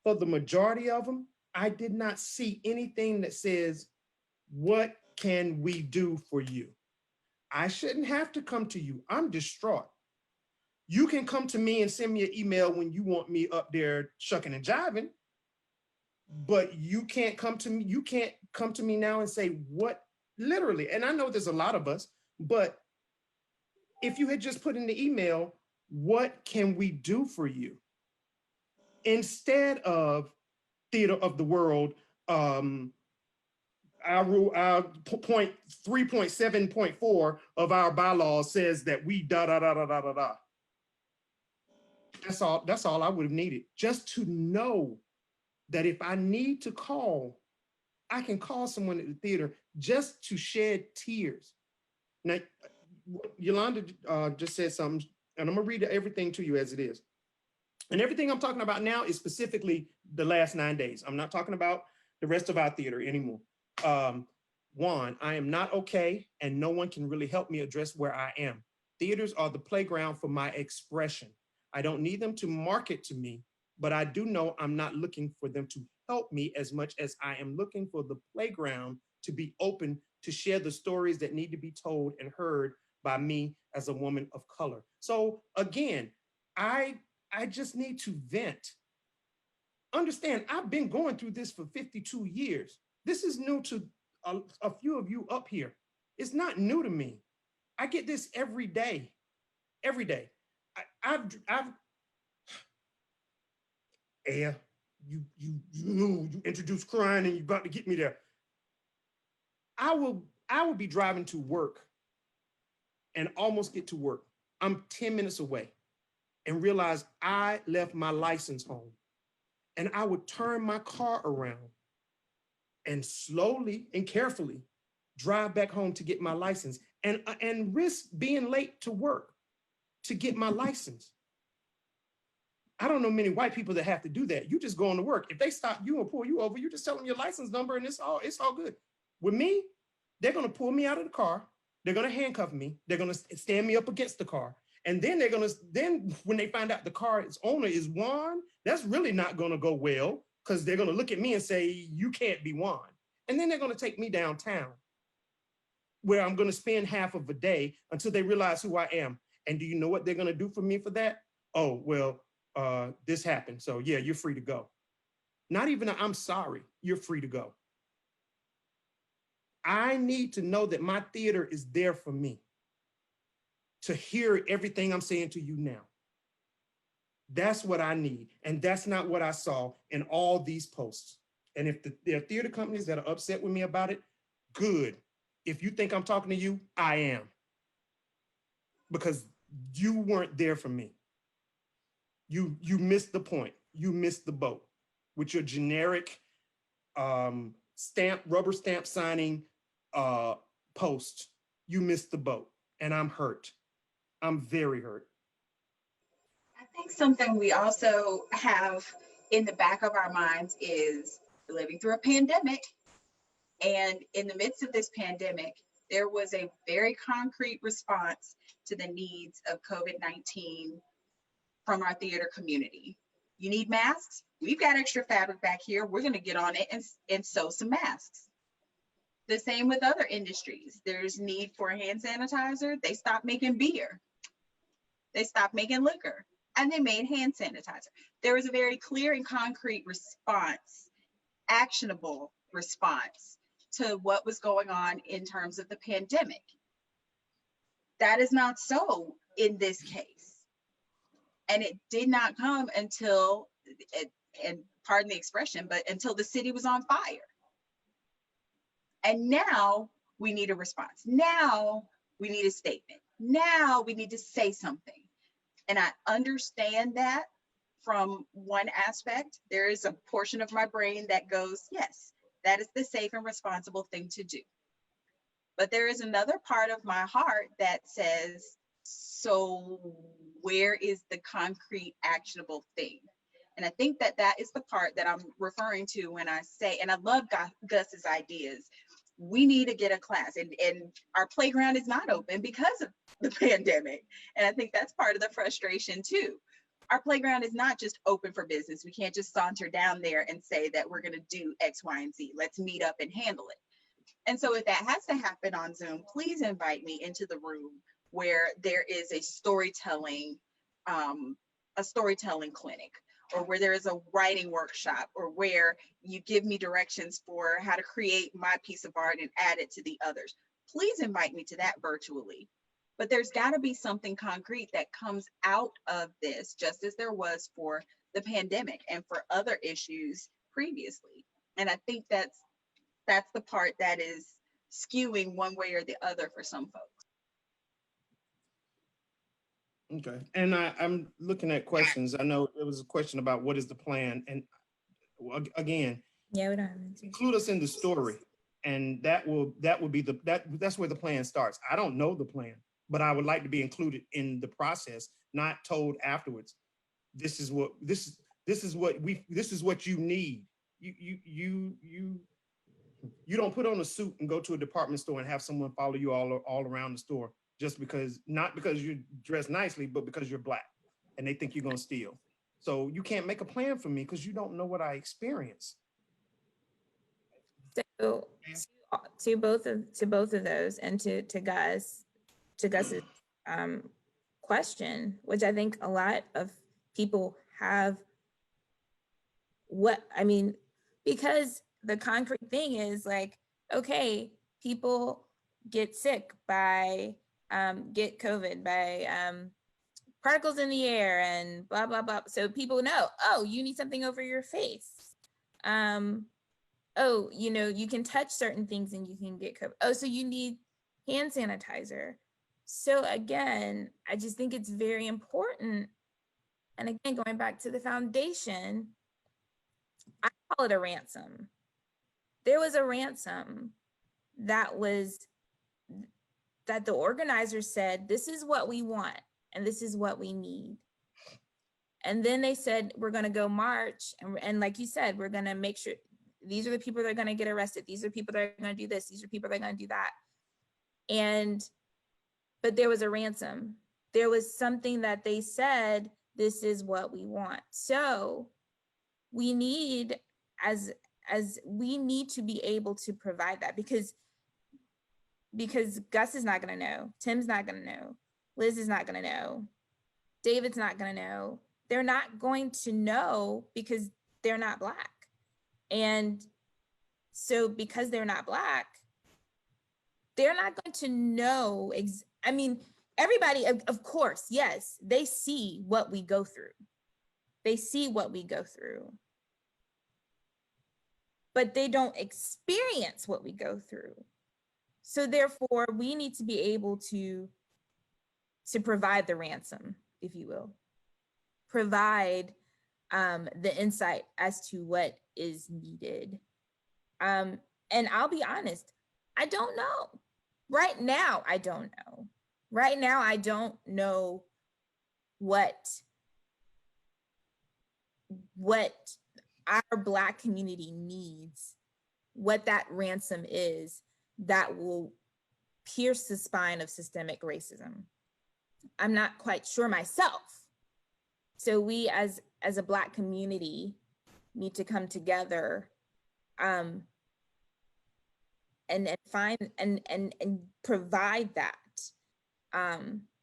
for the majority of them, I did not see anything that says, what can we do for you? I shouldn't have to come to you. I'm distraught. You can come to me and send me an email when you want me up there shucking and jiving, but you can't come to me. You can't come to me now and say what, literally. And I know there's a lot of us, but if you had just put in the email, what can we do for you? Instead of Theater of the World, our point 3.7.4 of our bylaws says that we da da da da da da da. That's all I would have needed, just to know that if I need to call I can call someone at the theater just to shed tears. Now, Yolanda just said something, and I'm gonna read everything to you as it is. And everything I'm talking about now is specifically the last 9 days. I'm not talking about the rest of our theater anymore. Juan, I am not okay, and no one can really help me address where I am. Theaters are the playground for my expression. I don't need them to market to me, but I do know I'm not looking for them to help me as much as I am looking for the playground to be open to share the stories that need to be told and heard by me as a woman of color. So again, I just need to vent. Understand, I've been going through this for 52 years. This is new to a few of you up here. It's not new to me. I get this every day. Every day. I've Aya, you introduced crying and you're about to get me there. I will be driving to work and almost get to work. I'm 10 minutes away and realize I left my license home. And I would turn my car around and slowly and carefully drive back home to get my license and risk being late to work to get my license. I don't know many white people that have to do that. You just go on to work. If they stop you and pull you over, you just tell them your license number and it's all good. With me, they're going to pull me out of the car. They're going to handcuff me. They're going to stand me up against the car. And then then when they find out the car's owner is Juan, that's really not going to go well because they're going to look at me and say, you can't be Juan. And then they're going to take me downtown where I'm going to spend half of a day until they realize who I am. And do you know what they're going to do for me for that? Oh, well, this happened. So yeah, you're free to go. Not even a, I'm sorry, you're free to go. I need to know that my theater is there for me to hear everything I'm saying to you now. That's what I need. And that's not what I saw in all these posts. And if there are theater companies that are upset with me about it, good. If you think I'm talking to you, I am. Because you weren't there for me. You missed the point. You missed the boat with your generic rubber stamp signing post. You missed the boat. And I'm hurt. I'm very hurt. I think something we also have in the back of our minds is living through a pandemic. And in the midst of this pandemic, there was a very concrete response to the needs of COVID-19 from our theater community. You need masks? We've got extra fabric back here. We're going to get on it and sew some masks. The same with other industries. There's need for hand sanitizer. They stopped making beer. They stopped making liquor, and they made hand sanitizer. There was a very clear and concrete response, actionable response to what was going on in terms of the pandemic. That is not so in this case. And it did not come until, and pardon the expression, but until the city was on fire. And now we need a response. Now we need a statement. Now we need to say something. And I understand that from one aspect. There is a portion of my brain that goes, yes, that is the safe and responsible thing to do. But there is another part of my heart that says, so where is the concrete actionable thing? And I think that that is the part that I'm referring to when I say, and I love Gus's ideas, we need to get a class, and our playground is not open because of the pandemic. And I think that's part of the frustration too. Our playground is not just open for business. We can't just saunter down there and say that we're going to do X, Y, and Z. Let's meet up and handle it. And so if that has to happen on Zoom, please invite me into the room where there is a storytelling clinic, or where there is a writing workshop, or where you give me directions for how to create my piece of art and add it to the others. Please invite me to that virtually. But there's got to be something concrete that comes out of this, just as there was for the pandemic and for other issues previously. And I think that's the part that is skewing one way or the other for some folks. Okay, and I'm looking at questions. I know there was a question about what is the plan, and again, Yeah, we don't have answers. Include us in the story, and that will be that's where the plan starts. I don't know the plan, but I would like to be included in the process, not told afterwards. This is what you need. You don't put on a suit and go to a department store and have someone follow you all around the store just because, not because you dress nicely, but because you're Black and they think you're gonna steal. So you can't make a plan for me because you don't know what I experience. So to both of those, and to Gus's question, which I think a lot of people have, because the concrete thing is like, okay, people get sick by get COVID by particles in the air and blah blah blah. So people know, oh, you need something over your face. Oh, you can touch certain things and you can get COVID. Oh, so you need hand sanitizer. So again, I just think it's very important. And again, going back to the foundation, I call it a ransom. There was a ransom that the organizers said, this is what we want and this is what we need. And then they said, we're going to go march. And like you said, we're going to make sure these are the people that are going to get arrested. These are people that are going to do this. These are people that are going to do that. But there was a ransom. There was something that they said, this is what we want. So we need, we need to be able to provide that because Gus is not going to know. Tim's not going to know. Liz is not going to know. David's not going to know. They're not going to know because they're not Black. And so because they're not Black, they're not going to know. Everybody, of course, yes, they see what we go through. They see what we go through. But they don't experience what we go through. So therefore, we need to be able to provide the ransom, if you will. Provide the insight as to what is needed. And I'll be honest, I don't know. Right now, I don't know. Right now, I don't know what our Black community needs, what that ransom is that will pierce the spine of systemic racism. I'm not quite sure myself. So we as a Black community need to come together and find and provide that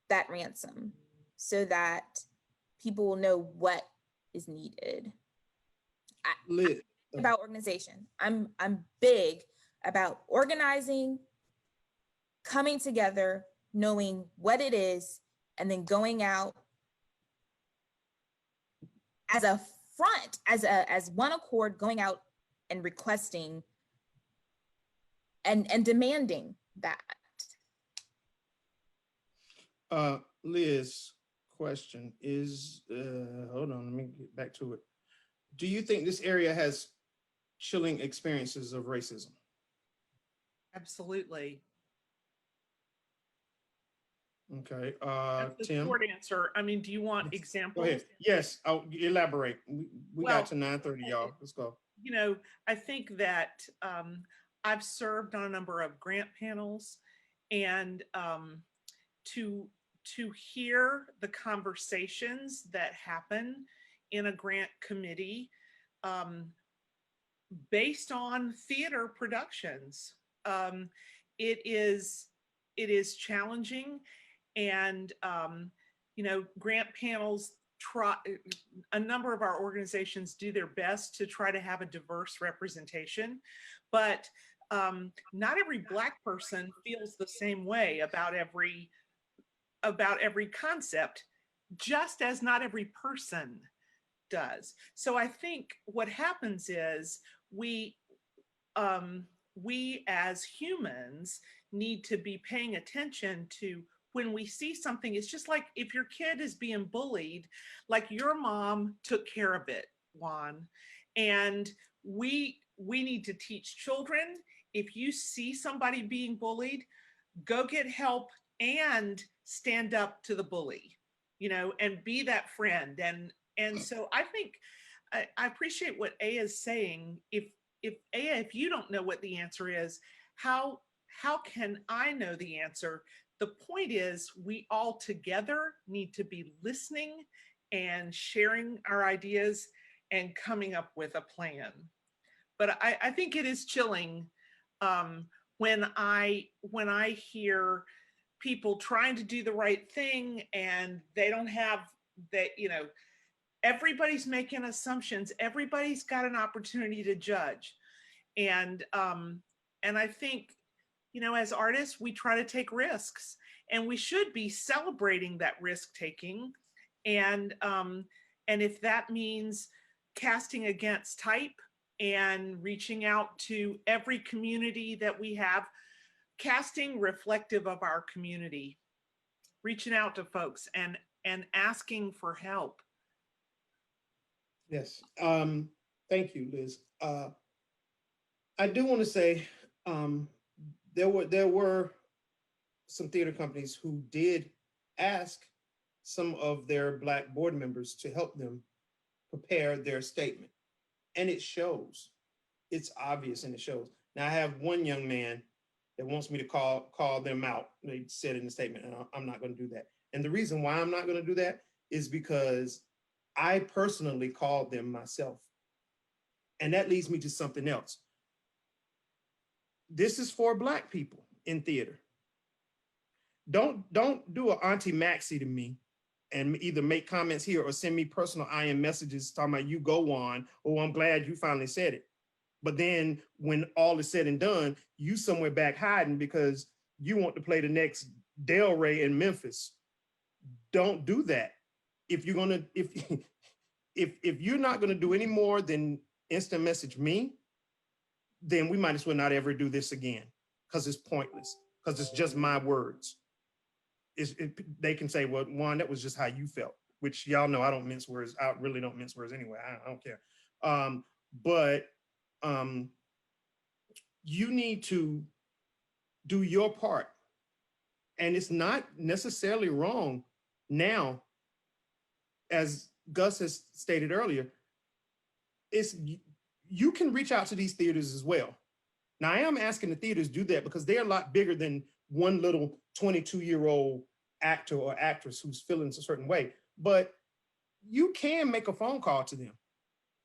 that ransom so that people will know what is needed. About organization. I'm big about organizing, coming together, knowing what it is, and then going out as a front, as one accord, going out and requesting and demanding that. Liz, question is, hold on, let me get back to it. Do you think this area has chilling experiences of racism? Absolutely. Okay, That's the Tim? short answer. Do you want examples? Go ahead. Yes, I'll elaborate. We got to 9:30, y'all. Let's go. I think that I've served on a number of grant panels, and to hear the conversations that happen in a grant committee based on theater productions, it is challenging. And grant panels a number of our organizations do their best to try to have a diverse representation, but not every Black person feels the same way about every concept, just as not every person does. So I think what happens is we as humans need to be paying attention to when we see something. It's just like if your kid is being bullied, like your mom took care of it, Juan, and we we need to teach children, if you see somebody being bullied, go get help and stand up to the bully, you know, and be that friend. And so I think I appreciate what Aya is saying. If Aya, if you don't know what the answer is, how can I know the answer? The point is, we all together need to be listening and sharing our ideas and coming up with a plan. But I think it is chilling when I hear people trying to do the right thing and they don't have that, you know, everybody's making assumptions. Everybody's got an opportunity to judge. And I think, you know, as artists, we try to take risks, and we should be celebrating that risk taking. And if that means casting against type and reaching out to every community that we have, casting reflective of our community, reaching out to folks and asking for help. Yes. Thank you, Liz. I do want to say there were some theater companies who did ask some of their Black board members to help them prepare their statement. And it shows. It's obvious and it shows. Now, I have one young man that wants me to call them out. They said in the statement, and I'm not going to do that. And the reason why I'm not going to do that is because I personally called them myself. And that leads me to something else. This is for Black people in theater. Don't do an Auntie Maxie to me and either make comments here or send me personal IM messages talking about you go on, oh, I'm glad you finally said it. But then when all is said and done, you somewhere back hiding because you want to play the next Del Rey in Memphis. Don't do that. If you're gonna, if you're not gonna do any more than instant message me, then we might as well not ever do this again, because it's pointless, because it's just my words. They can say, well, Juan, that was just how you felt, which y'all know I don't mince words. I really don't mince words anyway. I don't care. But you need to do your part. And it's not necessarily wrong now, as Gus has stated earlier, you can reach out to these theaters as well. Now, I am asking the theaters do that because they're a lot bigger than one little 22-year-old actor or actress who's feeling a certain way. But you can make a phone call to them.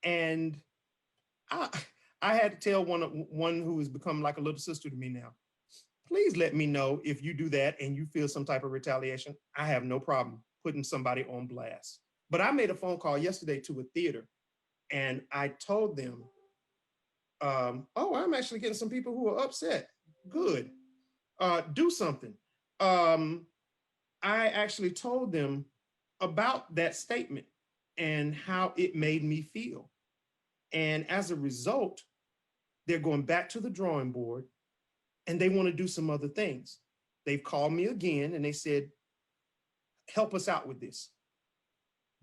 And I had to tell one who has become like a little sister to me now, please let me know if you do that and you feel some type of retaliation. I have no problem putting somebody on blast. But I made a phone call yesterday to a theater and I told them, oh, I'm actually getting some people who are upset. Good. Do something. I actually told them about that statement and how it made me feel. And as a result, they're going back to the drawing board and they want to do some other things. They've called me again and they said, help us out with this.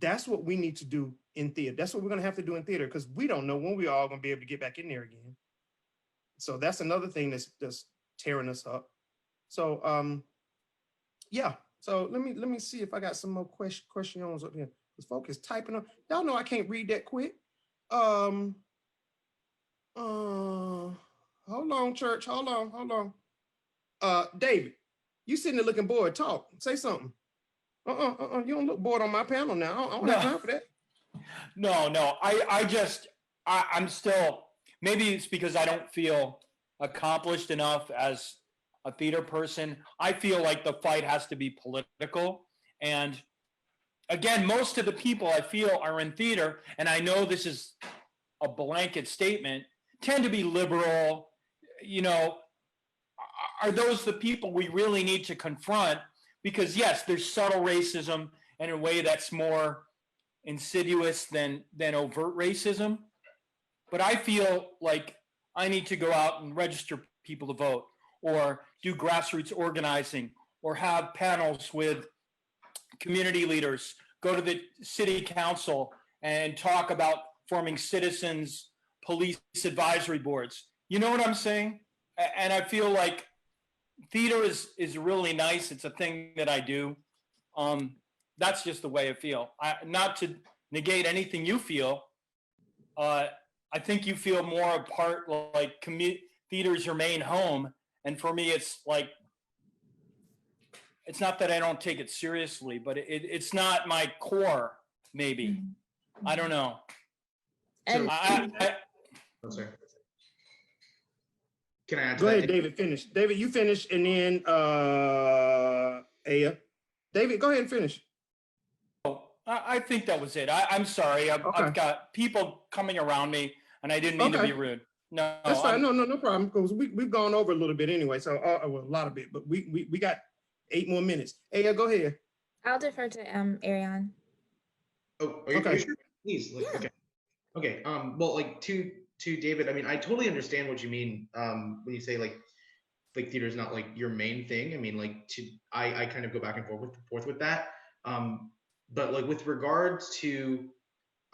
That's what we need to do in theater. That's what we're going to have to do in theater because we don't know when we're all going to be able to get back in there again. So that's another thing that's tearing us up. So yeah. So let me see if I got some more questions up here. Because folks is typing up. Y'all know I can't read that quick. Hold on, church. Hold on. David, you sitting there looking bored. Talk. Say something. You don't look bored on my panel now. I don't have time for that. No. I'm still, maybe it's because I don't feel accomplished enough as a theater person. I feel like the fight has to be political. And again, most of the people I feel are in theater, and I know this is a blanket statement, tend to be liberal. You know, are those the people we really need to confront? Because yes, there's subtle racism in a way that's more insidious than overt racism. But I feel like I need to go out and register people to vote, or do grassroots organizing, or have panels with community leaders, go to the city council and talk about forming citizens police advisory boards. You know what I'm saying? And I feel like theater is really nice. It's a thing that I do. That's just the way I feel. Not to negate anything you feel. I think you feel more a part, like theater is your main home. And for me, it's like, it's not that I don't take it seriously, but it's not my core, maybe. I don't know. So, And I'm sorry. Can I add to Go that? ahead, David, finish. David, you finish, and then Aya. David, go ahead and finish. I think that was it. I'm sorry. I've got people coming around me, and I didn't mean to be rude. No, that's fine. No problem. Because we've gone over a little bit anyway. So well, a lot of it, but we got 8 more minutes. Aya, go ahead. I'll defer to Ariane. Oh, are you sure? Please. Like, Yeah. Okay. Well, like to David, I mean, I totally understand what you mean when you say like theater is not like your main thing. I mean, like I kind of go back and forth with that. But like with regards to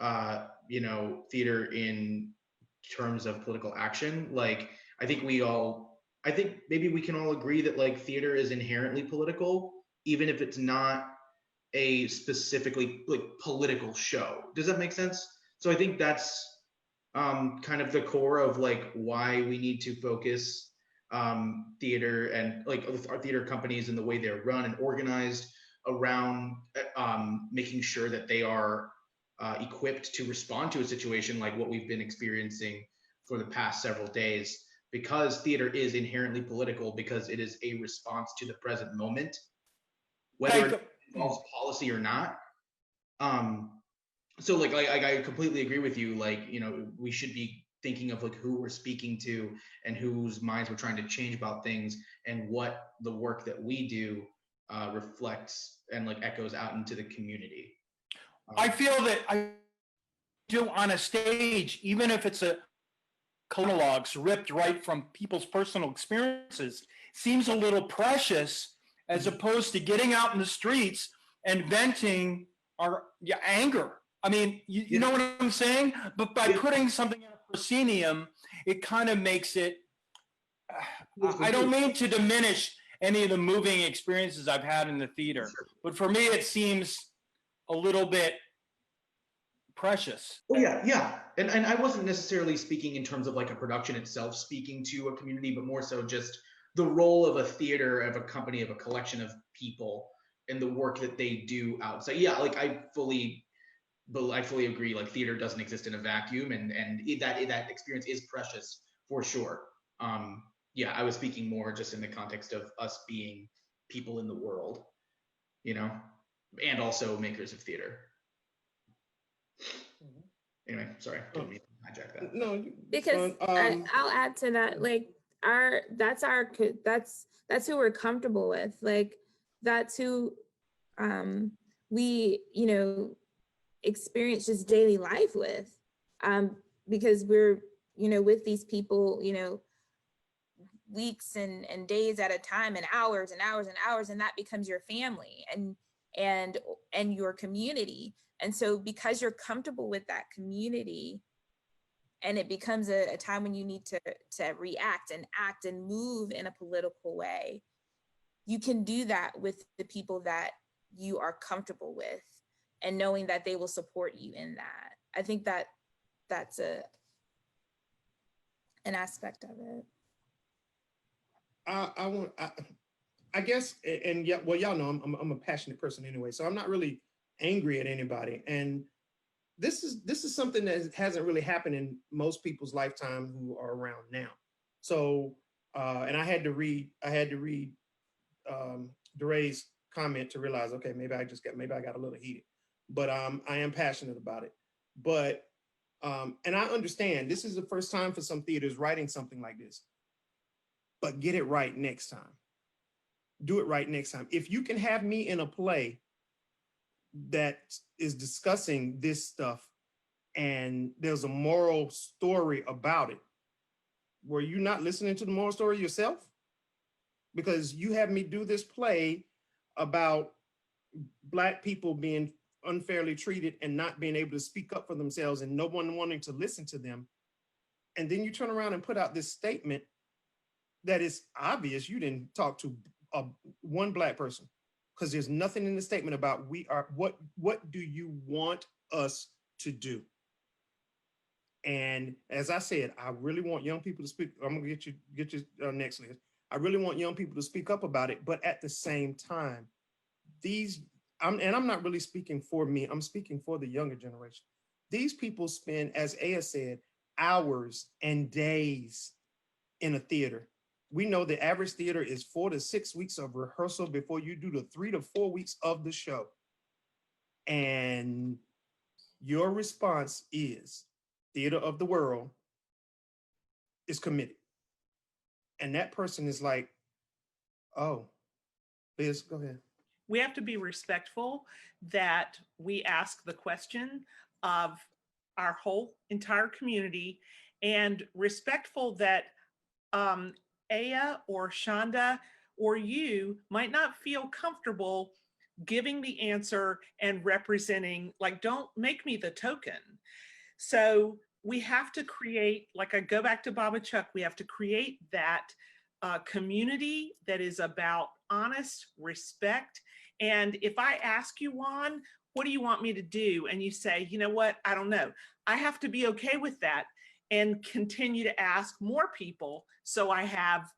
theater in terms of political action, like I think maybe we can all agree that like theater is inherently political, even if it's not a specifically like political show. Does that make sense? So I think that's kind of the core of like why we need to focus theater and like our theater companies and the way they're run and organized around making sure that they are equipped to respond to a situation like what we've been experiencing for the past several days, because theater is inherently political, because it is a response to the present moment, whether it involves policy or not. So like I completely agree with you. Like, we should be thinking of like who we're speaking to and whose minds we're trying to change about things, and what the work that we do reflects and like echoes out into the community. I feel that I do on a stage, even if it's a monologues ripped right from people's personal experiences, seems a little precious as opposed to getting out in the streets and venting our anger. I mean, you know what I'm saying? But by putting something in a proscenium, it kind of makes it, I don't mean to diminish any of the moving experiences I've had in the theater, but for me, it seems a little bit precious. Oh yeah. And I wasn't necessarily speaking in terms of like a production itself speaking to a community, but more so just the role of a theater, of a company, of a collection of people, and the work that they do outside. Yeah, like I fully agree. Like theater doesn't exist in a vacuum, and that experience is precious for sure. Yeah, I was speaking more just in the context of us being people in the world, and also makers of theater. Anyway, sorry, didn't mean to hijack that. No, because I'll add to that. Like that's who we're comfortable with. Like that's who we experience just daily life with, because we're with these people weeks and days at a time, and hours and hours and hours, and that becomes your family and your community. And so because you're comfortable with that community, and it becomes a time when you need to react and act and move in a political way, you can do that with the people that you are comfortable with, and knowing that they will support you in that. I think that that's an aspect of it. I guess, and yeah, well, y'all know I'm a passionate person anyway, so I'm not really angry at anybody. And this is something that hasn't really happened in most people's lifetime who are around now. So, and I had to read DeRay's comment to realize, okay, maybe I got a little heated, but I am passionate about it. But and I understand this is the first time for some theaters writing something like this, but get it right next time. Do it right next time. If you can have me in a play that is discussing this stuff and there's a moral story about it, were you not listening to the moral story yourself? Because you have me do this play about Black people being unfairly treated and not being able to speak up for themselves, and no one wanting to listen to them. And then you turn around and put out this statement that is obvious you didn't talk to one Black person, because there's nothing in the statement about what do you want us to do? And as I said, I really want young people to speak. I'm gonna get you next list. I really want young people to speak up about it, but at the same time, I'm not really speaking for me. I'm speaking for the younger generation. These people spend, as Aya said, hours and days in a theater. We know the average theater is 4 to 6 weeks of rehearsal before you do the 3 to 4 weeks of the show. And your response is theater of the world is committed. And that person is like, oh, Liz, go ahead. We have to be respectful that we ask the question of our whole entire community, and respectful that Aya or Shonda or you might not feel comfortable giving the answer and representing, like, don't make me the token. So we have to create, like, I go back to Baba Chuck, we have to create that community that is about honest respect. And if I ask you, Juan, what do you want me to do? And you say, you know what, I don't know. I have to be okay with that and continue to ask more people. So I have,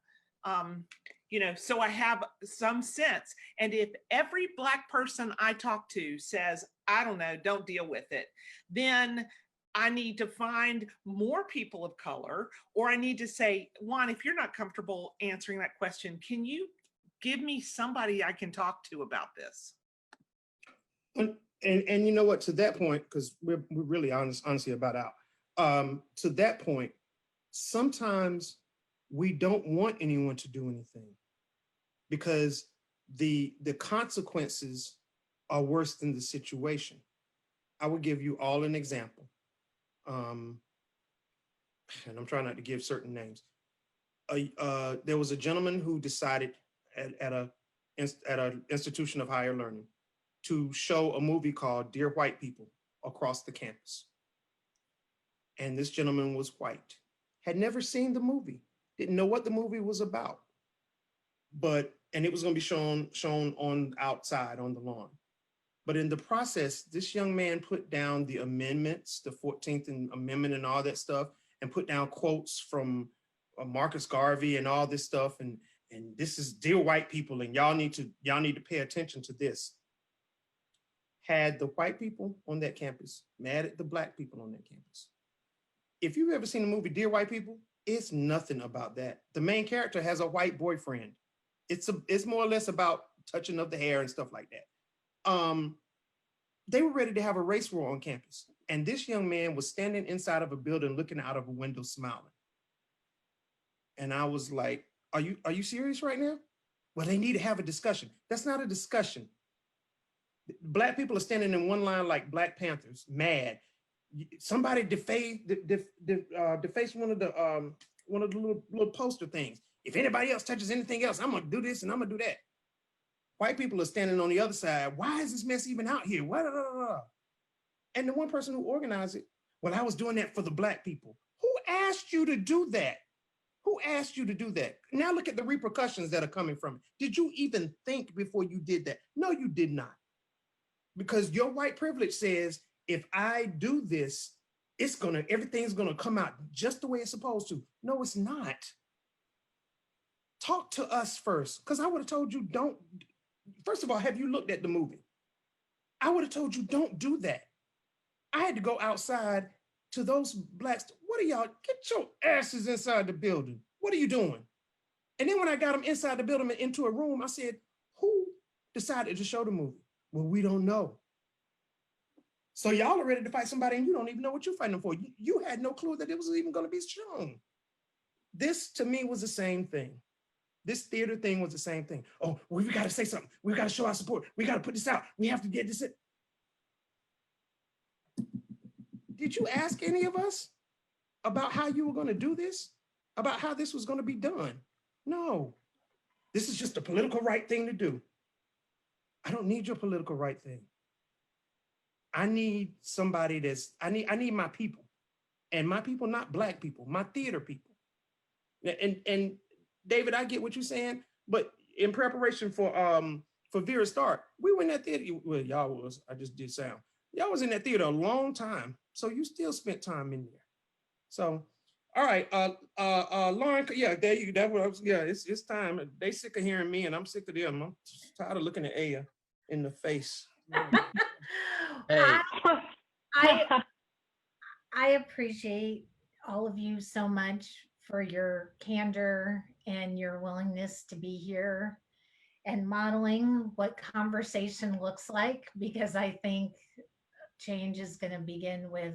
so I have some sense. And if every Black person I talk to says, I don't know, don't deal with it, then I need to find more people of color, or I need to say, Juan, if you're not comfortable answering that question, can you give me somebody I can talk to about this? And you know what, to that point, because we're really honestly about out. To that point, sometimes we don't want anyone to do anything because the consequences are worse than the situation. I will give you all an example. And I'm trying not to give certain names. There was a gentleman who decided at an institution of higher learning to show a movie called Dear White People across the campus. And this gentleman was white, had never seen the movie, didn't know what the movie was about, and it was going to be shown on outside on the lawn. But in the process, this young man put down the amendments, the 14th Amendment and all that stuff, and put down quotes from Marcus Garvey and all this stuff. And this is Dear White People, and y'all need to pay attention to this. Had the white people on that campus mad at the Black people on that campus. If you've ever seen the movie Dear White People, it's nothing about that. The main character has a white boyfriend. It's more or less about touching of the hair and stuff like that. They were ready to have a race war on campus. And this young man was standing inside of a building looking out of a window smiling. And I was like, are you serious right now? Well, they need to have a discussion. That's not a discussion. Black people are standing in one line like Black Panthers, mad. Somebody defaced one of the little poster things. If anybody else touches anything else, I'm gonna do this and I'm gonna do that. White people are standing on the other side. Why is this mess even out here? And the one person who organized it, well, I was doing that for the Black people. Who asked you to do that? Who asked you to do that? Now look at the repercussions that are coming from it. Did you even think before you did that? No, you did not. Because your white privilege says, if I do this, everything's gonna come out just the way it's supposed to. No, it's not. Talk to us first, because I would have told you don't. First of all, have you looked at the movie? I would have told you don't do that. I had to go outside to those Blacks. What are y'all? Get your asses inside the building. What are you doing? And then when I got them inside the building and into a room, I said, who decided to show the movie? Well, we don't know. So y'all are ready to fight somebody and you don't even know what you're fighting for. You had no clue that it was even going to be shown. This to me was the same thing. This theater thing was the same thing. Oh, well, we got to say something. We got to show our support. We got to put this out. We have to get this in. Did you ask any of us about how you were going to do this? About how this was going to be done? No. This is just a political right thing to do. I don't need your political right thing. I need somebody I need my people. And my people, not Black people, my theater people. And David, I get what you're saying, but in preparation for Vera's start, we were in that theater. Well, y'all was, I just did sound. Y'all was in that theater a long time. So you still spent time in there. So, all right, Lauren, yeah, there you, that was, yeah, it's time. They sick of hearing me and I'm sick of them. I'm tired of looking at Aya in the face. Hey, I appreciate all of you so much for your candor and your willingness to be here and modeling what conversation looks like, because I think change is going to begin with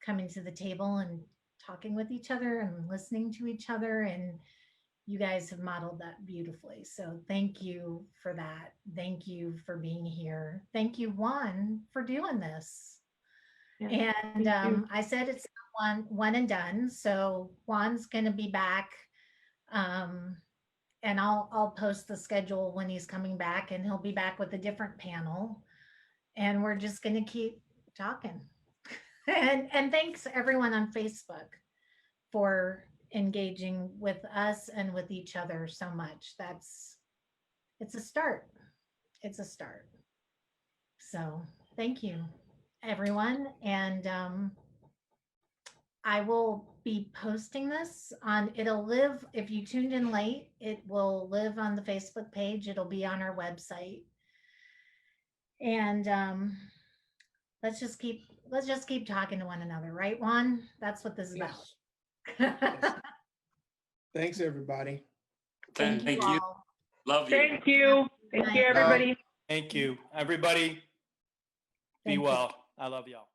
coming to the table and talking with each other and listening to each other. And you guys have modeled that beautifully. So thank you for that. Thank you for being here. Thank you, Juan, for doing this. Yeah, and I said it's not one and done. So Juan's going to be back. And I'll post the schedule when he's coming back, and he'll be back with a different panel. And we're just going to keep talking. And thanks everyone on Facebook for engaging with us and with each other so much. It's a start. It's a start. So thank you, everyone. And I will be posting this on, it'll live, if you tuned in late, it will live on the Facebook page. It'll be on our website. And let's just keep talking to one another, right, Juan? That's what this is about. Yes. Thanks, everybody. Thank you. all. Love you. Thank you. Thank you, everybody. Thank you, everybody. Be Thank you. well. I love y'all.